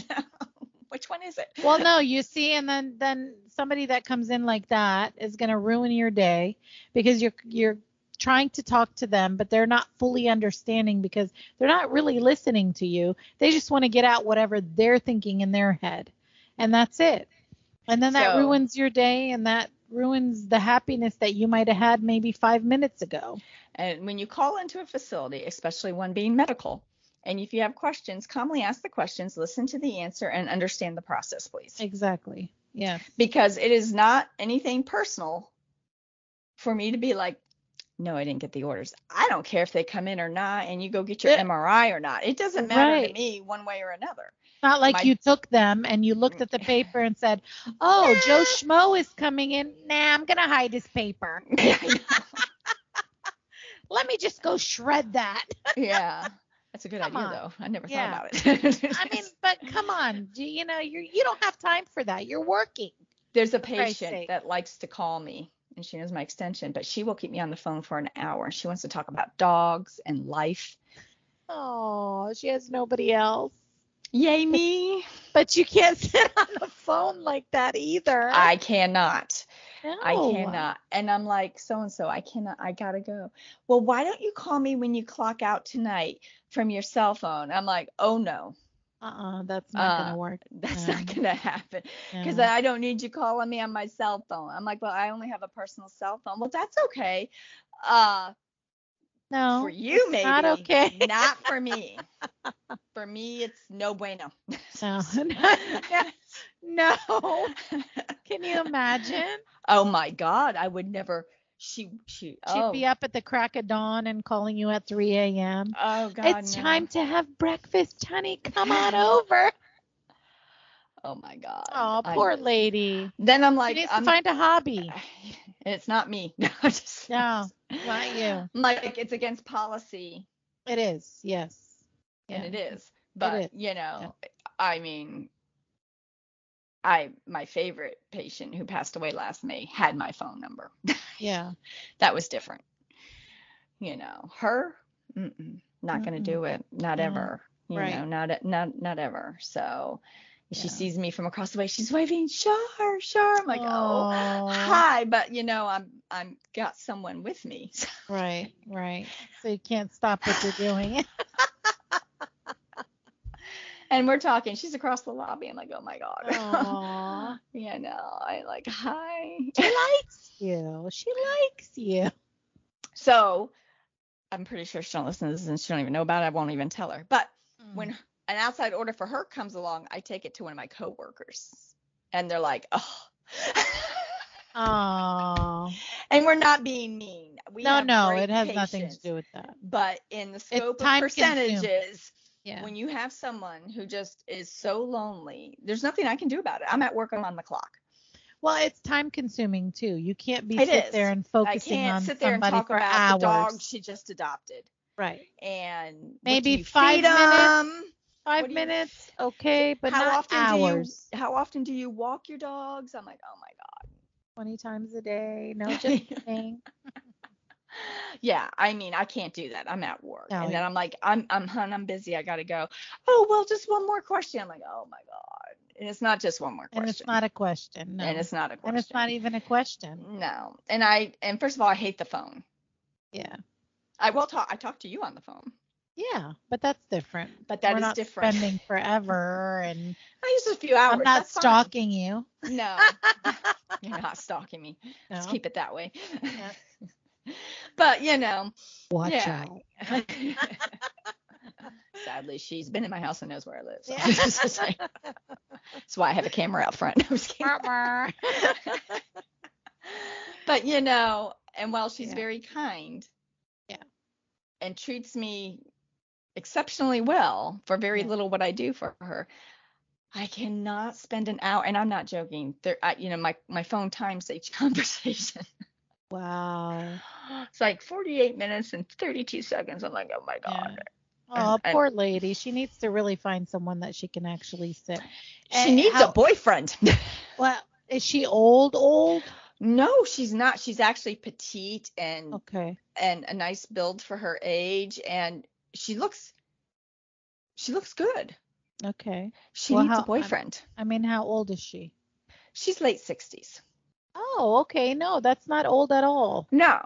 Which one is it? Well, no, you see, and then somebody that comes in like that is going to ruin your day because you're trying to talk to them, but they're not fully understanding because they're not really listening to you. They just want to get out whatever they're thinking in their head. And that's it. And then that ruins your day and that ruins the happiness that you might have had maybe 5 minutes ago. And when you call into a facility, especially one being medical, and if you have questions, calmly ask the questions, listen to the answer, and understand the process, please. Exactly. Yes. Because it is not anything personal for me to be like, no, I didn't get the orders. I don't care if they come in or not, and you go get your MRI or not. It doesn't matter to me one way or another. Not like you took them and you looked at the paper and said, oh, Joe Schmo is coming in. Nah, I'm going to hide his paper. Let me just go shred that. Yeah. That's a good idea, though. I never thought about it. I mean, but come on. You don't have time for that. You're working. There's a patient that likes to call me, and she knows my extension, but she will keep me on the phone for an hour. She wants to talk about dogs and life. Oh, she has nobody else. Yay me. But you can't sit on the phone like that either. I cannot. No. I cannot. And I'm like, so-and-so, I cannot. I got to go. Well, why don't you call me when you clock out tonight from your cell phone? I'm like, oh, no. That's not going to work. That's not going to happen. Because I don't need you calling me on my cell phone. I'm like, well, I only have a personal cell phone. Well, that's okay. No, for you, maybe. Not okay. Not for me. For me, it's no bueno. No. No. Can you imagine? Oh my God, I would never. She'd be up at the crack of dawn and calling you at 3 a.m. Oh God, it's time to have breakfast, honey. Come on over. Oh my God. Oh, poor lady. Then I'm She like, needs to find a hobby. and it's not me. No, it's not you. I'm like, it's against policy. It is, yes. And Yeah. it is. But, is. I mean, my favorite patient who passed away last May had my phone number. Yeah. That was different. Her, not going to do it. Not ever. Right. Not ever. So she sees me from across the way. She's waving, Shar, Shar. I'm like, oh, hi. But I'm got someone with me. Right. So you can't stop what you're doing. And we're talking. She's across the lobby. I'm like, oh my God. Aww. I like, hi. She likes you. She likes you. So I'm pretty sure she don't listen to this and she don't even know about it. I won't even tell her. But when an outside order for her comes along, I take it to one of my coworkers. And they're like, oh. Oh. And we're not being mean. No, it has nothing to do with that. But in the scope of percentages, yeah. When you have someone who just is so lonely, there's nothing I can do about it. I'm at work, I'm on the clock. Well, it's time consuming too. You can't sit there and focusing on sit there and somebody talk for about hours. the dog she just adopted. Right. And maybe 5 minutes. 5 minutes, okay, but not hours. How often do you walk your dogs? I'm like, oh my God. 20 times a day. No, just kidding. Yeah, I mean, I can't do that. I'm at work. No, and then I'm like, I'm busy. I got to go. Oh, well, just one more question. I'm like, oh my God. And it's not just one more question. And it's not a question. No. And it's not a question. And it's not even a question. No. And first of all, I hate the phone. Yeah. I talk to you on the phone. Yeah, but that's different. But that We're is not different. Spending forever and just a few hours. I'm not stalking you. No. You're not stalking me. No. Just keep it that way. Yeah. But watch out. Sadly, she's been in my house and knows where I live. So. Yeah. That's why I have a camera out front. But and while she's very kind, and treats me exceptionally well for very little what I do for her, I cannot spend an hour, and I'm not joking. My phone times each conversation. Wow. It's like 48 minutes and 32 seconds. I'm like, oh my God. Yeah. Oh, poor lady. She needs to really find someone that she can actually sit. She needs a boyfriend. Well, is she old? No, she's not. She's actually petite and and a nice build for her age, and she looks good. Okay. She needs a boyfriend. I mean, how old is she? She's late 60s. Oh, okay. No, that's not old at all. No.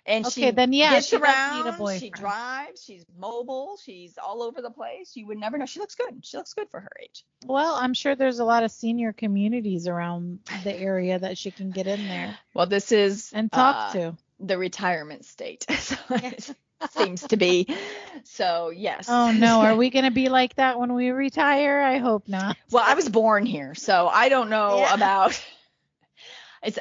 And she gets she around, need a boyfriend. She drives, she's mobile, she's all over the place. You would never know. She looks good. She looks good for her age. Well, I'm sure there's a lot of senior communities around the area that she can get in there. Well, this is and talk to the retirement state. So it seems to be. So, yes. Oh, no. Are we going to be like that when we retire? I hope not. Well, I was born here, so I don't know about...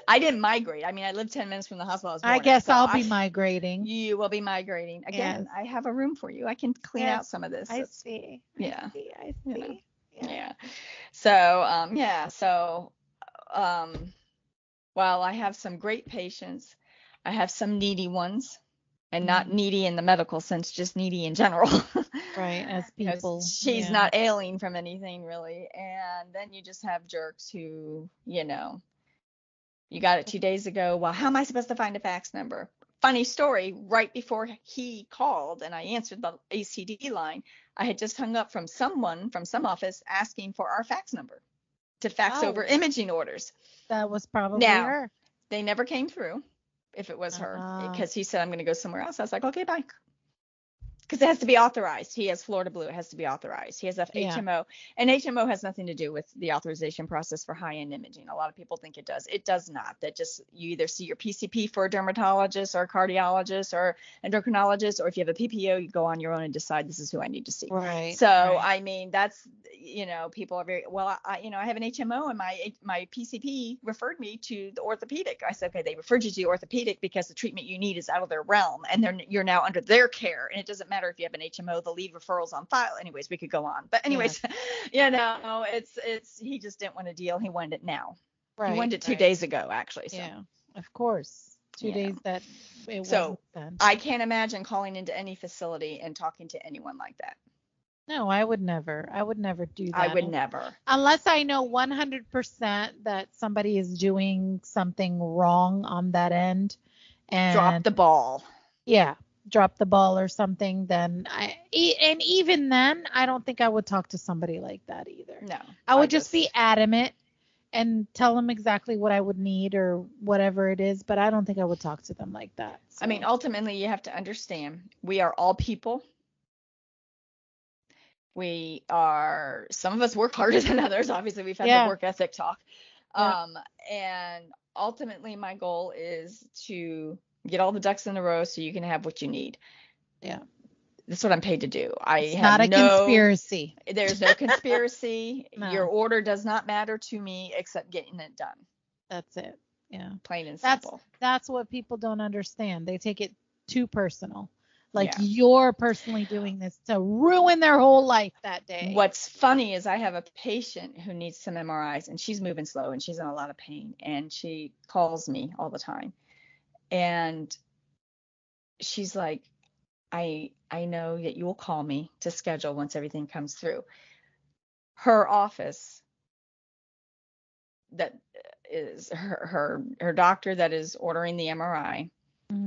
I didn't migrate. I mean, I lived 10 minutes from the hospital. I guess I'll be migrating. You will be migrating. Again, I have a room for you. I can clean out some of this. I see. Yeah. I see. Yeah. So, So, while I have some great patients, I have some needy ones. And not needy in the medical sense, just needy in general. Right, as people. She's not ailing from anything, really. And then you just have jerks who, you got it 2 days ago. Well, how am I supposed to find a fax number? Funny story, right before he called and I answered the ACD line, I had just hung up from someone from some office asking for our fax number to fax over imaging orders. That was probably her. They never came through if it was her because he said, I'm going to go somewhere else. I was like, okay, bye. Because it has to be authorized. He has Florida Blue. It has to be authorized. He has a HMO. And HMO has nothing to do with the authorization process for high-end imaging. A lot of people think it does. It does not. That just, you either see your PCP for a dermatologist or a cardiologist or endocrinologist, or if you have a PPO, you go on your own and decide this is who I need to see. Right. So, I mean, that's, people are very, well, I have an HMO and my PCP referred me to the orthopedic. I said, okay, they referred you to the orthopedic because the treatment you need is out of their realm and you're now under their care. And it doesn't matter matter if you have an HMO, they'll leave referrals on file. Anyways, we could go on. But anyways, it's he just didn't want a deal. He wanted it now. He wanted it 2 days ago, actually. So. Yeah, of course. 2 days that it so wasn't done. I can't imagine calling into any facility and talking to anyone like that. No, I would never. I would never do that. I would never. Unless I know 100% that somebody is doing something wrong on that end. And drop the ball. Yeah, drop the ball or something. Then and even then, I don't think I would talk to somebody like that either. No. I would just be adamant and tell them exactly what I would need or whatever it is. But I don't think I would talk to them like that. So. I mean, ultimately, you have to understand we are all people. Some of us work harder than others. Obviously, we've had the work ethic talk. Yeah. And ultimately, my goal is to get all the ducks in a row so you can have what you need. Yeah. That's what I'm paid to do. It's not a conspiracy. There's no conspiracy. No. Your order does not matter to me except getting it done. That's it. Yeah. Plain and simple. That's what people don't understand. They take it too personal. Like you're personally doing this to ruin their whole life that day. What's funny is I have a patient who needs some MRIs and she's moving slow and she's in a lot of pain and she calls me all the time. And she's like, I know that you will call me to schedule once everything comes through. Her office, that is her doctor that is ordering the MRI,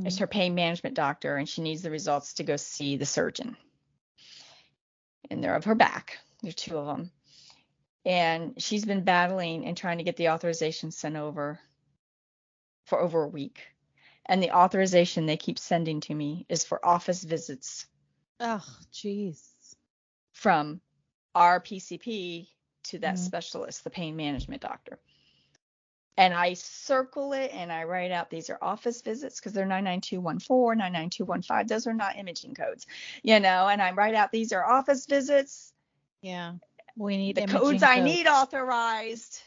is her pain management doctor, and she needs the results to go see the surgeon. And they're of her back. There's two of them. And she's been battling and trying to get the authorization sent over for over a week. And the authorization they keep sending to me is for office visits. Oh, jeez. From our PCP to that specialist, the pain management doctor. And I circle it and I write out these are office visits because they're 99214, 99215. Those are not imaging codes, and I write out these are office visits. Yeah. We need the codes I need authorized.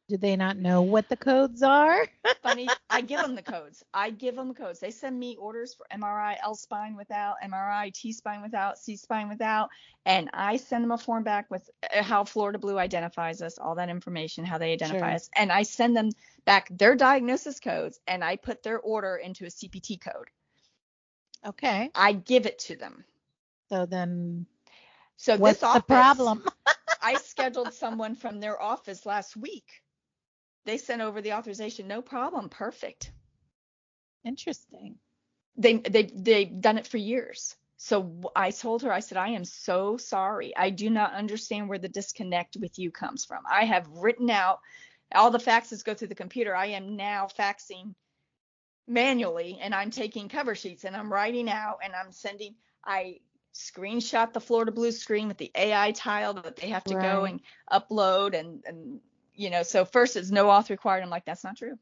Do they not know what the codes are? Funny. I give them the codes. They send me orders for MRI L-spine without, MRI T-spine without, C-spine without, and I send them a form back with how Florida Blue identifies us, all that information, how they identify us, and I send them back their diagnosis codes, and I put their order into a CPT code. Okay. I give it to them. So then, what's the problem? I scheduled someone from their office last week. They sent over the authorization, no problem, perfect. Interesting. They've done it for years. So I told her, I said, I am so sorry. I do not understand where the disconnect with you comes from. I have written out, all the faxes go through the computer. I am now faxing manually, and I'm taking cover sheets, and I'm writing out, and I'm sending. I screenshot the Florida Blue screen with the AI tile that they have to go and upload, and so first it's no auth required. I'm like, that's not true.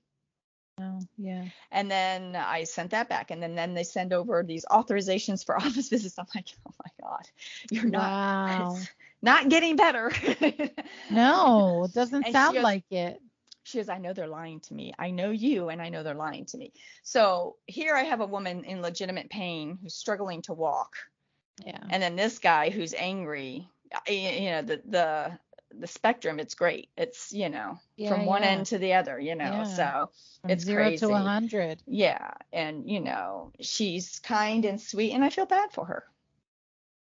Oh, yeah. And then I sent that back, and then they send over these authorizations for office visits. I'm like, oh my God, you're not getting better. No, it doesn't sound like it. She goes, I know they're lying to me. I know you, and I know they're lying to me. So here I have a woman in legitimate pain who's struggling to walk. Yeah. And then this guy who's angry. The spectrum, it's great. It's, from one end to the other, so from it's 0 crazy. to 100. Yeah. And, she's kind and sweet, and I feel bad for her.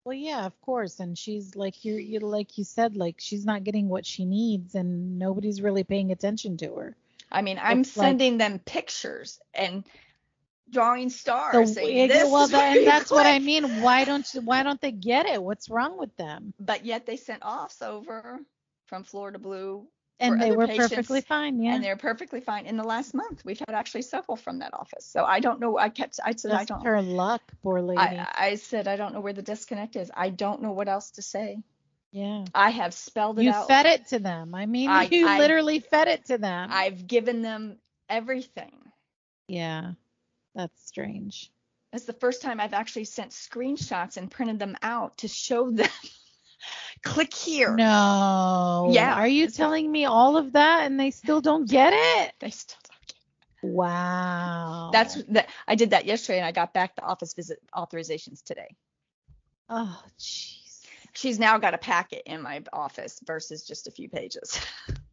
Well, yeah, of course. And she's like, like you said, like she's not getting what she needs and nobody's really paying attention to her. I mean, I'm sending them pictures and drawing stars. That's what I mean. Why don't they get it? What's wrong with them? But yet they sent offs over from Florida Blue. And they were perfectly fine, yeah. And they're perfectly fine. In the last month, we've had actually several from that office. So I don't know. I said, I don't. Her luck, poor lady. I said, I don't know where the disconnect is. I don't know what else to say. Yeah. I have spelled it out. You fed it to them. I mean, you literally fed it to them. I've given them everything. Yeah. That's strange. That's the first time I've actually sent screenshots and printed them out to show them. Click here. No. Yeah. Are you telling me all of that and they still don't get it? They still don't get Wow. I did that yesterday, and I got back the office visit authorizations today. Oh, jeez. She's now got a packet in my office versus just a few pages.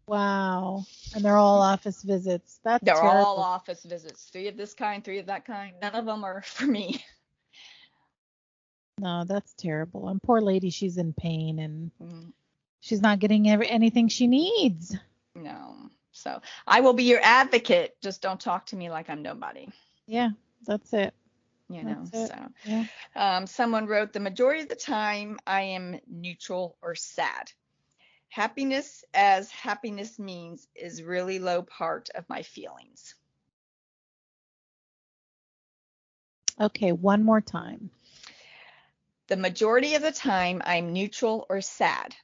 Wow. And they're all office visits. That's They're terrible. all office visits. 3 of this kind, 3 of that kind. None of them are for me. No, that's terrible. And poor lady, she's in pain and Mm, she's not getting anything she needs. no. So I will be your advocate. Just don't talk to me like I'm nobody. Yeah, that's it. You know, That's it. so Yeah. someone wrote, the majority of the time I am neutral or sad. Happiness, as happiness means, is really low part of my feelings. Okay, one more time. The majority of the time I'm neutral or sad.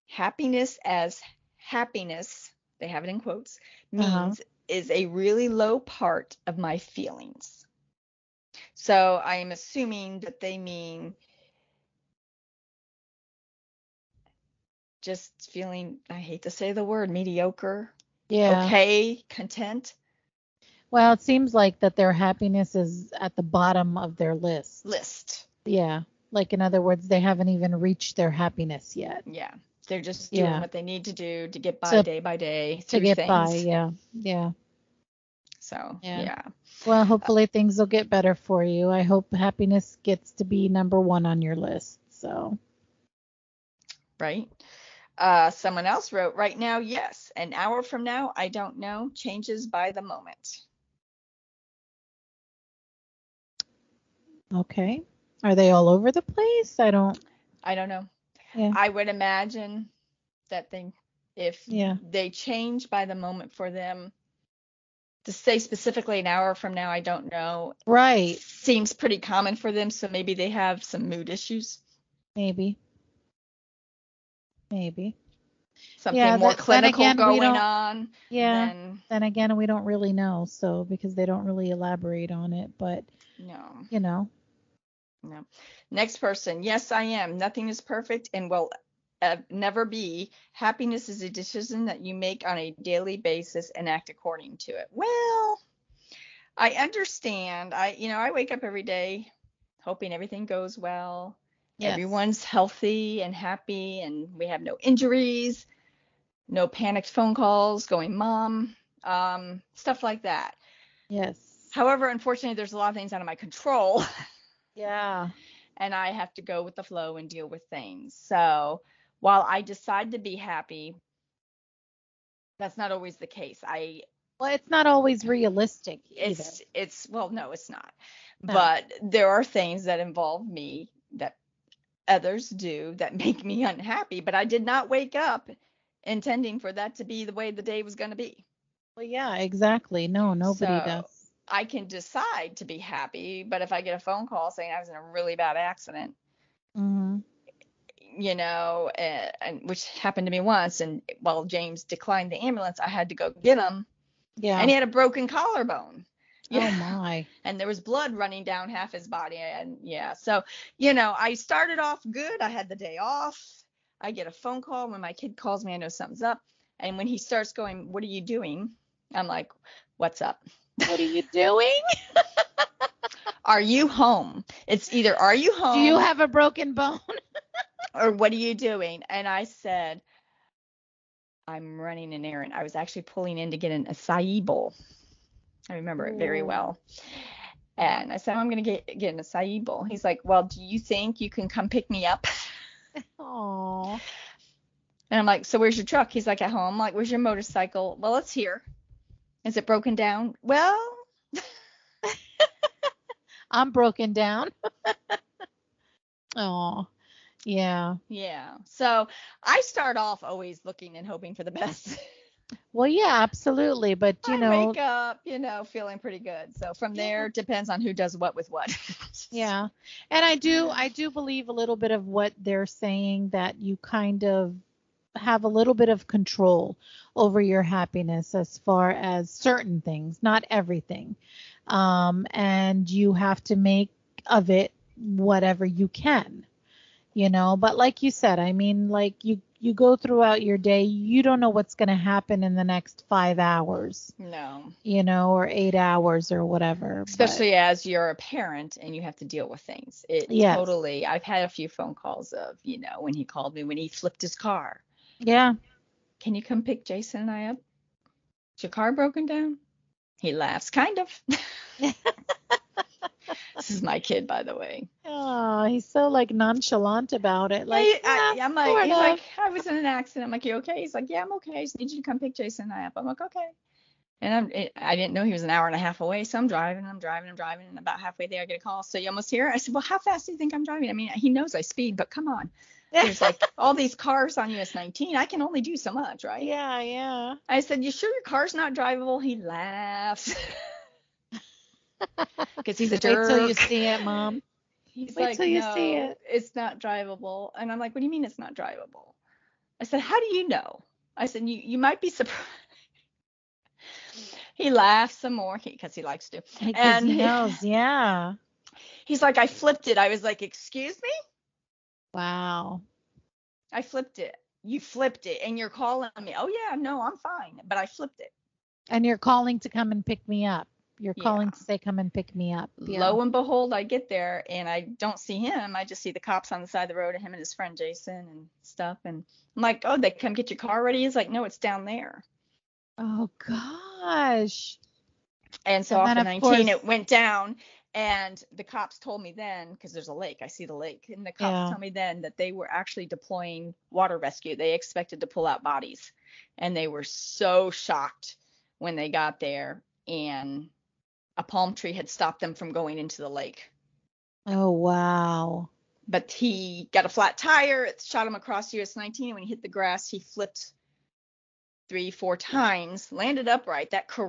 Happiness, as happiness, they have it in quotes, means is a really low part of my feelings. So I am assuming that they mean just feeling, I hate to say the word, mediocre, Yeah. okay, content. Well, it seems like that their happiness is at the bottom of their list. Yeah. Like, in other words, they haven't even reached their happiness yet. Yeah. They're just doing what they need to do to get by day by day through to get things. by. Yeah. Yeah. So, yeah. Well, hopefully things will get better for you. I hope happiness gets to be number 1 on your list. So. Right. Someone else wrote, right now, yes. An hour from now, I don't know. Changes by the moment. Okay. Are they all over the place? I don't know. Yeah. I would imagine that if they change by the moment for them, to say specifically an hour from now, I don't know. Right. Seems pretty common for them. So maybe they have some mood issues. Maybe. Something more clinical going on. Yeah. Then again, we don't really know. So because they don't really elaborate on it, but no. No. Next person. Yes, I am. Nothing is perfect and will never be. Happiness is a decision that you make on a daily basis and act according to it. Well, I understand. I wake up every day hoping everything goes well. Yes. Everyone's healthy and happy and we have no injuries, no panicked phone calls going, Mom, stuff like that. Yes. However, unfortunately, there's a lot of things out of my control. Yeah. And I have to go with the flow and deal with things. So while I decide to be happy, that's not always the case. Well, it's not always realistic either. No, it's not. No. But there are things that involve me that others do that make me unhappy. But I did not wake up intending for that to be the way the day was going to be. Well, yeah, exactly. No, nobody does. I can decide to be happy, but if I get a phone call saying I was in a really bad accident, and which happened to me once, and while James declined the ambulance, I had to go get him. Yeah. And he had a broken collarbone. Oh my. And there was blood running down half his body. And so, I started off good. I had the day off. I get a phone call. When my kid calls me, I know something's up. And when he starts going, what are you doing? I'm like, what's up? What are you doing? Are you home? It's either are you home? Do you have a broken bone? Or what are you doing? And I said, I'm running an errand. I was actually pulling in to get an acai bowl. I remember it very well. And I said, I'm going to get an acai bowl. He's like, well, do you think you can come pick me up? Aww. And I'm like, so where's your truck? He's like, at home. I'm like, where's your motorcycle? Well, it's here. Is it broken down? Well, I'm broken down. Oh, yeah. Yeah. So I start off always looking and hoping for the best. Well, yeah, absolutely. But, I wake up, feeling pretty good. So from there, it depends on who does what with what. Yeah. And I do believe a little bit of what they're saying, that you kind of have a little bit of control over your happiness as far as certain things, not everything. And you have to make of it whatever you can, but like you said, I mean, like you you go throughout your day, you don't know what's going to happen in the next 5 hours, No. or 8 hours or whatever. Especially as you're a parent and you have to deal with things. Yes. Totally. I've had a few phone calls of, when he called me when he flipped his car. Yeah. Can you come pick Jason and I up? Is your car broken down? He laughs, kind of. This is my kid, by the way. Oh, he's so like nonchalant about it. Like, I'm like, sort he's of. like, I was in an accident. I'm like, you okay? He's like, yeah, I'm okay. I just need you to come pick Jason and I up. I'm like, okay. And I didn't know he was an hour and a half away. So I'm driving. And about halfway there, I get a call. So you almost here? I said, well, how fast do you think I'm driving? I mean, he knows I speed, but come on. There's like all these cars on US 19. I can only do so much, right? Yeah, yeah. I said, you sure your car's not drivable? He laughs. Because he's a jerk. Wait till you see it, Mom. He's Wait like, till you no, see it. It's not drivable. And I'm like, what do you mean it's not drivable? I said, how do you know? I said, you might be surprised. He laughs some more because he likes to. Because he knows, yeah. He's like, I flipped it. I was like, excuse me? Wow. I flipped it. You flipped it and you're calling me. Oh, yeah, no, I'm fine. But I flipped it. And you're calling to come and pick me up. You're calling to say, come and pick me up. Yeah. Lo and behold, I get there and I don't see him. I just see the cops on the side of the road and him and his friend Jason and stuff. And I'm like, oh, they come get your car ready? He's like, no, it's down there. Oh, gosh. And so off the 19, it went down. And the cops told me then, because there's a lake, I see the lake, and the cops told me then that they were actually deploying water rescue. They expected to pull out bodies. And they were so shocked when they got there. And a palm tree had stopped them from going into the lake. Oh, wow. But he got a flat tire. It shot him across US 19. And when he hit the grass, he flipped 3-4 times, landed upright. That poor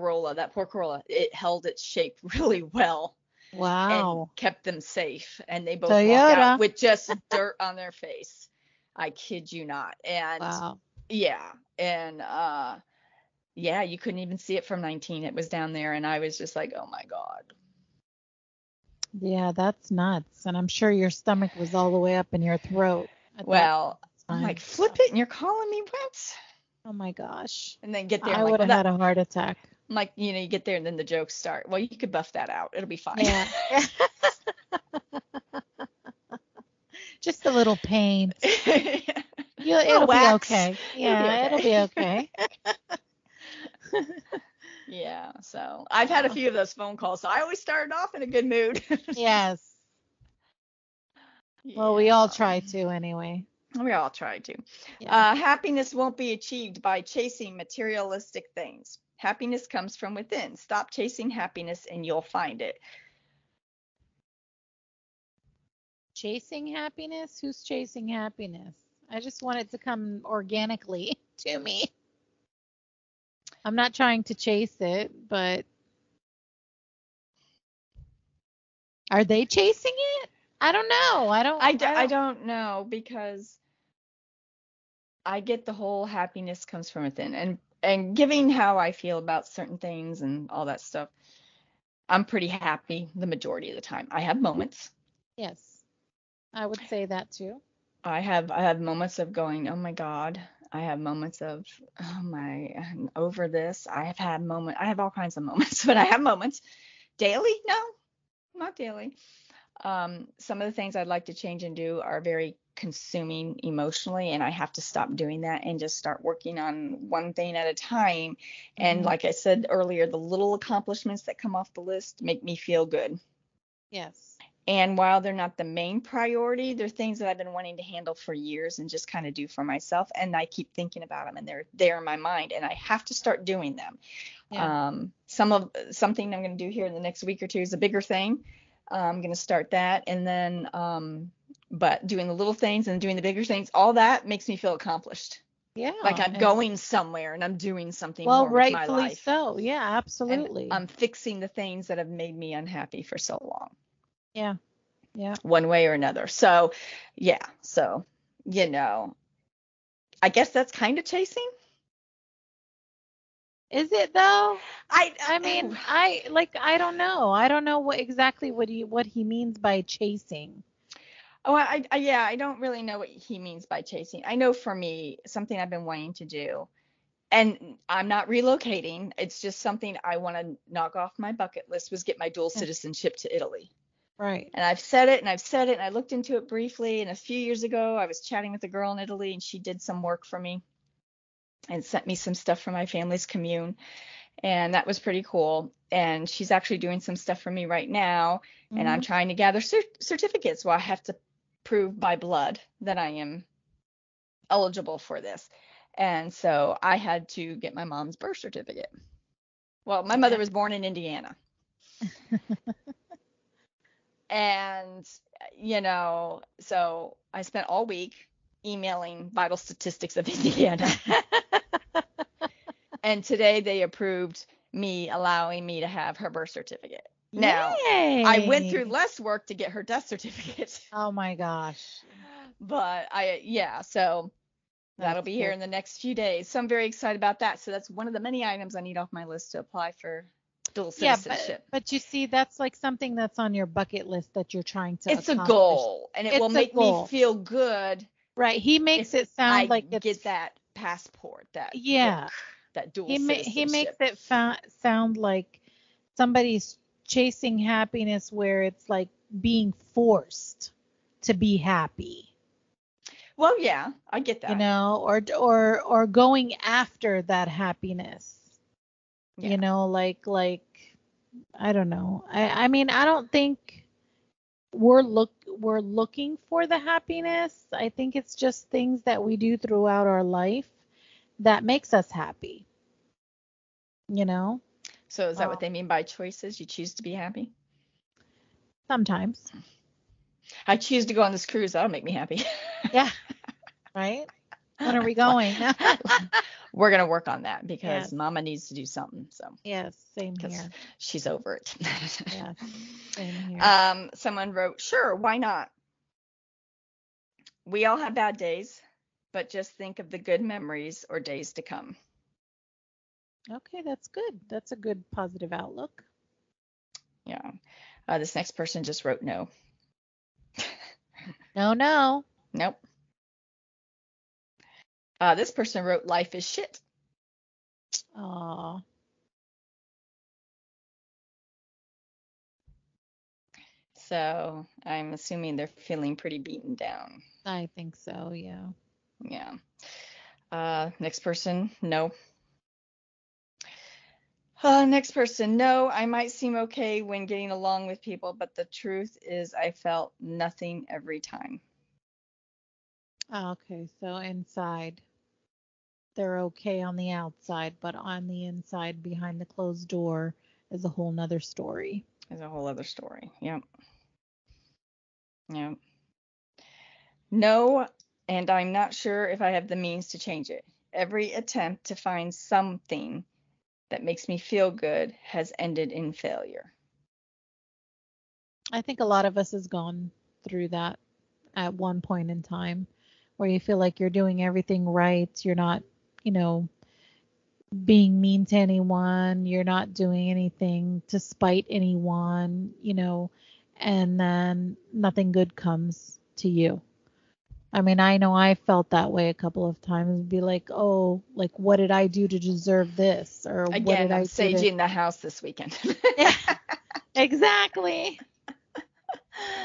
Corolla, it held its shape really well. Wow. And kept them safe. And they both walked out with just dirt on their face. I kid you not. And yeah. And yeah, you couldn't even see it from 19. It was down there. And I was just like, oh my God. Yeah, that's nuts. And I'm sure your stomach was all the way up in your throat. Well, I'm like, flip it and you're calling me what? Oh my gosh. And then get there. I would have had a heart attack. I'm like, you get there and then the jokes start. Well, you could buff that out. It'll be fine. Yeah. Just a little pain. It'll be okay. Yeah, it'll be okay. Yeah, so I've had a few of those phone calls. So I always started off in a good mood. Yes. Yeah. Well, we all try to anyway. We all try to. Yeah. Happiness won't be achieved by chasing materialistic things. Happiness comes from within. Stop chasing happiness and you'll find it. Chasing happiness? Who's chasing happiness? I just want it to come organically to me. I'm not trying to chase it, but are they chasing it? I don't know. I don't know, because I get the whole happiness comes from within, and giving how I feel about certain things and all that stuff, I'm pretty happy the majority of the time. I have moments. Yes, I would say that too. I have moments of going, oh my God. I have moments of, oh my, I'm over this. I have all kinds of moments, but I have moments. Daily? No, not daily. Some of the things I'd like to change and do are very consuming emotionally, and I have to stop doing that and just start working on one thing at a time. Mm-hmm. And like I said earlier, the little accomplishments that come off the list make me feel good. Yes. And while they're not the main priority, they're things that I've been wanting to handle for years and just kind of do for myself. And I keep thinking about them, and they're there in my mind, and I have to start doing them. Yeah. Something I'm going to do here in the next week or two is a bigger thing. I'm going to start that. And then, but doing the little things and doing the bigger things, all that makes me feel accomplished. Yeah. Like I'm going somewhere and I'm doing something more with my life. Well, rightfully so. Yeah, absolutely. And I'm fixing the things that have made me unhappy for so long. Yeah. Yeah. One way or another. So, yeah. So, I guess that's kind of chasing. Is it though? I mean, I don't know. I don't know what he means by chasing. Oh, yeah, I don't really know what he means by chasing. I know for me, something I've been wanting to do, and I'm not relocating. It's just something I want to knock off my bucket list was get my dual Yeah. citizenship to Italy. Right. And I've said it and I've said it and I looked into it briefly. And a few years ago, I was chatting with a girl in Italy and she did some work for me and sent me some stuff from my family's commune. And that was pretty cool. And she's actually doing some stuff for me right now. And I'm Hmm. trying to gather certificates. Well, I have to prove by blood that I am eligible for this. And so I had to get my mom's birth certificate. Well, my mother was born in Indiana. And, so I spent all week emailing vital statistics of Indiana. And today they approved me allowing me to have her birth certificate. Now, I went through Yay. less work to get her death certificate. Oh my gosh. But so that'll That's be here cool. in the next few days. So I'm very excited about that. So that's one of the many items I need off my list to apply for dual Yeah, citizenship. but you see, that's like something that's on your bucket list that you're trying to It's a accomplish. goal, and it will It's a make me goal. feel good Right. He if makes it I sound like it's, get that passport, that yeah. book, that dual He makes citizenship. it sound like somebody's chasing happiness where it's like being forced to be happy, Well, yeah, I get that. or going after that happiness, Yeah. like I don't know. I mean, I don't think we're looking for the happiness. I think it's just things that we do throughout our life that makes us happy, you know? So is that what Um, they mean by choices? You choose to be happy? Sometimes. I choose to go on this cruise. That'll make me happy. Yeah, right? When are we going? We're going to work on that because Yes. Mama needs to do something. So, Yes, same because here. she's over it. Yes, same here. Someone wrote, sure, why not? We all have bad days, but just think of the good memories or days to come. Okay, that's good. That's a good positive outlook. Yeah. This next person just wrote no. No, no. Nope. This person wrote life is shit. Oh, So I'm assuming they're feeling pretty beaten down. I think so, yeah. Yeah. Next person, no. Next person, no, I might seem okay when getting along with people, but the truth is I felt nothing every time. Okay, so inside, they're okay on the outside, but on the inside, behind the closed door, is a whole nother story. There's a whole other story. Yep. Yep. No, and I'm not sure if I have the means to change it. Every attempt to find something that makes me feel good has ended in failure. I think a lot of us has gone through that at one point in time where you feel like you're doing everything right. You're not, you know, being mean to anyone. You're not doing anything to spite anyone, and then nothing good comes to you. I mean, I know I felt that way a couple of times. Be like, oh, like what did I do to deserve this? Or what did Again, I'm I do to. saging the house this weekend. Yeah, exactly.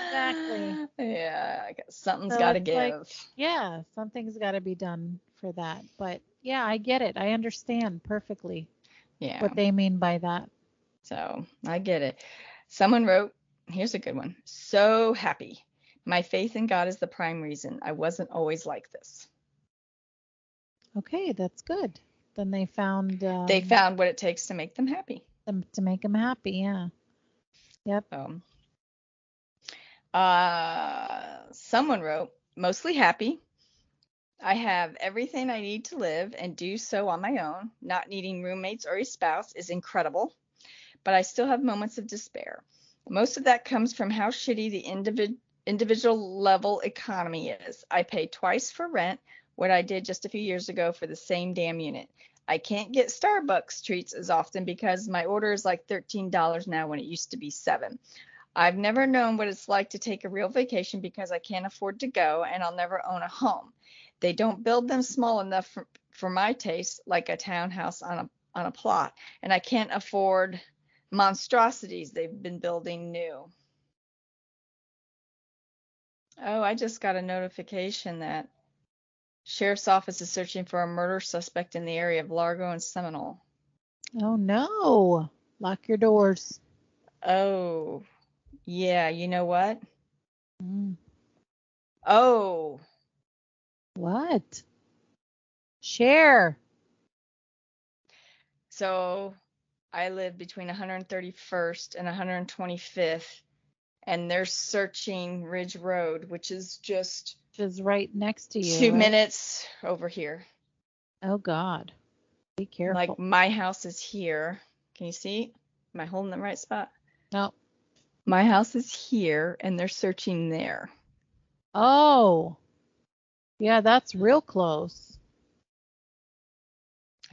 Exactly. Yeah, I guess something's So got to it's like, give. yeah, something's got to be done for that. But yeah, I get it. I understand perfectly Yeah, what they mean by that. so I get it. Someone wrote, here's a good one. So happy. My faith in God is the prime reason. I wasn't always like this. Okay, that's good. Then they found They found what it takes to make them happy. them to make them happy. Yeah. Yep. Someone wrote, mostly happy. I have everything I need to live and do so on my own. Not needing roommates or a spouse is incredible, but I still have moments of despair. Most of that comes from how shitty the individual level economy is. I pay twice for rent what I did just a few years ago for the same damn unit. I can't get Starbucks treats as often because my order is like $13 now when it used to be $7. I've never known what it's like to take a real vacation because I can't afford to go and I'll never own a home. They don't build them small enough for my taste, like a townhouse on a plot, and I can't afford monstrosities they've been building new. Oh, I just got a notification that Sheriff's Office is searching for a murder suspect in the area of Largo and Seminole. Oh no. Lock your doors. Oh, yeah, you know what? Mm. Oh, What? Share. so I live between 131st and 125th, and they're searching Ridge Road, which is just Just right next to you, 2 minutes over here. Oh God. Be careful. Like my house is here. Can you see? Am I holding the right spot? No. My house is here, and they're searching there. Oh. Yeah, that's real close.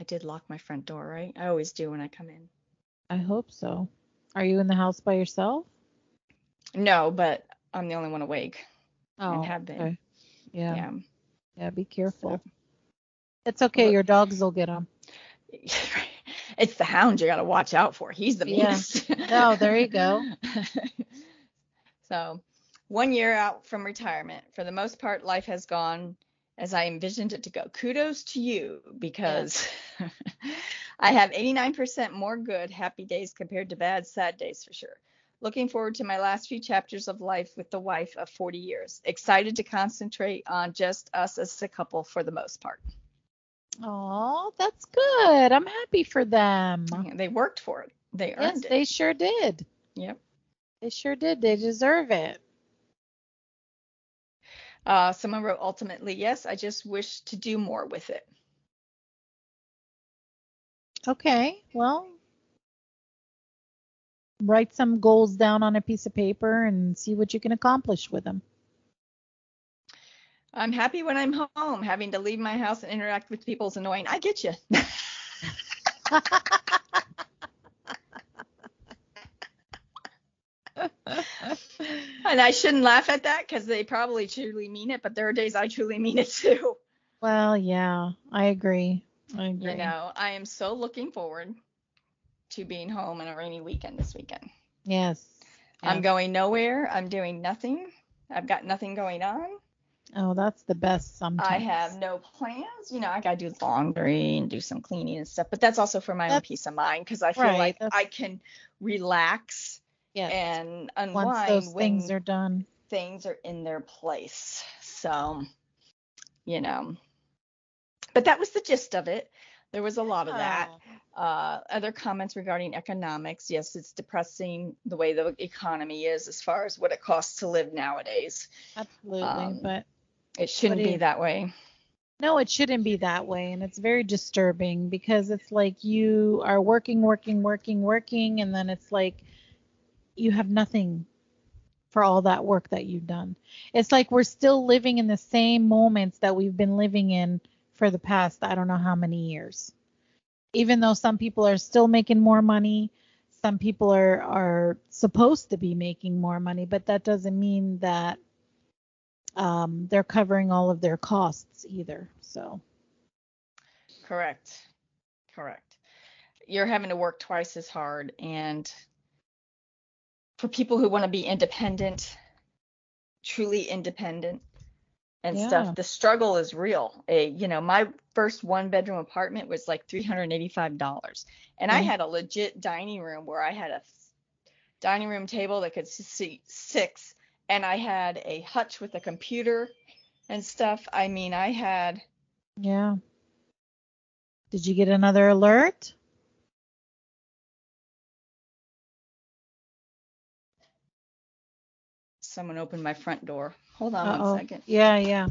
I did lock my front door, right? I always do when I come in. I hope so. Are you in the house by yourself? No, but I'm the only one awake and Oh, have been. okay. Yeah. Yeah. Yeah, be careful. So, It's okay. well, Your dogs will get them. it's the hound you got to watch out for. He's the Yeah. meanest. No, there you go. So, 1 year out from retirement. For the most part, life has gone as I envisioned it to go. Kudos to you because I have 89% more good, happy days compared to bad, sad days for sure. Looking forward to my last few chapters of life with the wife of 40 years. Excited to concentrate on just us as a couple for the most part. Oh, that's good. I'm happy for them. They worked for it. They earned Yes, it. they sure did. Yep. They sure did. They deserve it. Someone wrote, ultimately, yes, I just wish to do more with it. Okay, well, write some goals down on a piece of paper and see what you can accomplish with them. I'm happy when I'm home. Having to leave my house and interact with people is annoying. I get you. And I shouldn't laugh at that because they probably truly mean it, but there are days I truly mean it too. Well, yeah, I agree. You know, I am so looking forward to being home on a rainy weekend this weekend. Yes. I'm going nowhere. I'm doing nothing. I've got nothing going on. Oh, that's the best sometimes. I have no plans. You know, I got to do laundry and do some cleaning and stuff, but that's also for my own peace of mind because I feel like I can relax and unwind once those things are done. Things are in their place. So, you know, but that was the gist of it. There was a lot of that. Other comments regarding economics. Yes, it's depressing the way the economy is as far as what it costs to live nowadays. Absolutely, but it shouldn't be that way. No, it shouldn't be that way. And it's very disturbing because it's like you are working, and then it's like you have nothing for all that work that you've done. It's like we're still living in the same moments that we've been living in for the past, I don't know how many years. Even though some people are still making more money, some people are supposed to be making more money, but that doesn't mean that they're covering all of their costs either. So. Correct. You're having to work twice as hard, and for people who want to be independent, truly independent and stuff, the struggle is real. You know, my first 1-bedroom apartment was like $385, and I had a legit dining room where I had a dining room table that could seat 6, and I had a hutch with a computer and stuff. I mean, I had. Yeah. Did you get another alert? Someone opened my front door. Hold on 1 second. Yeah.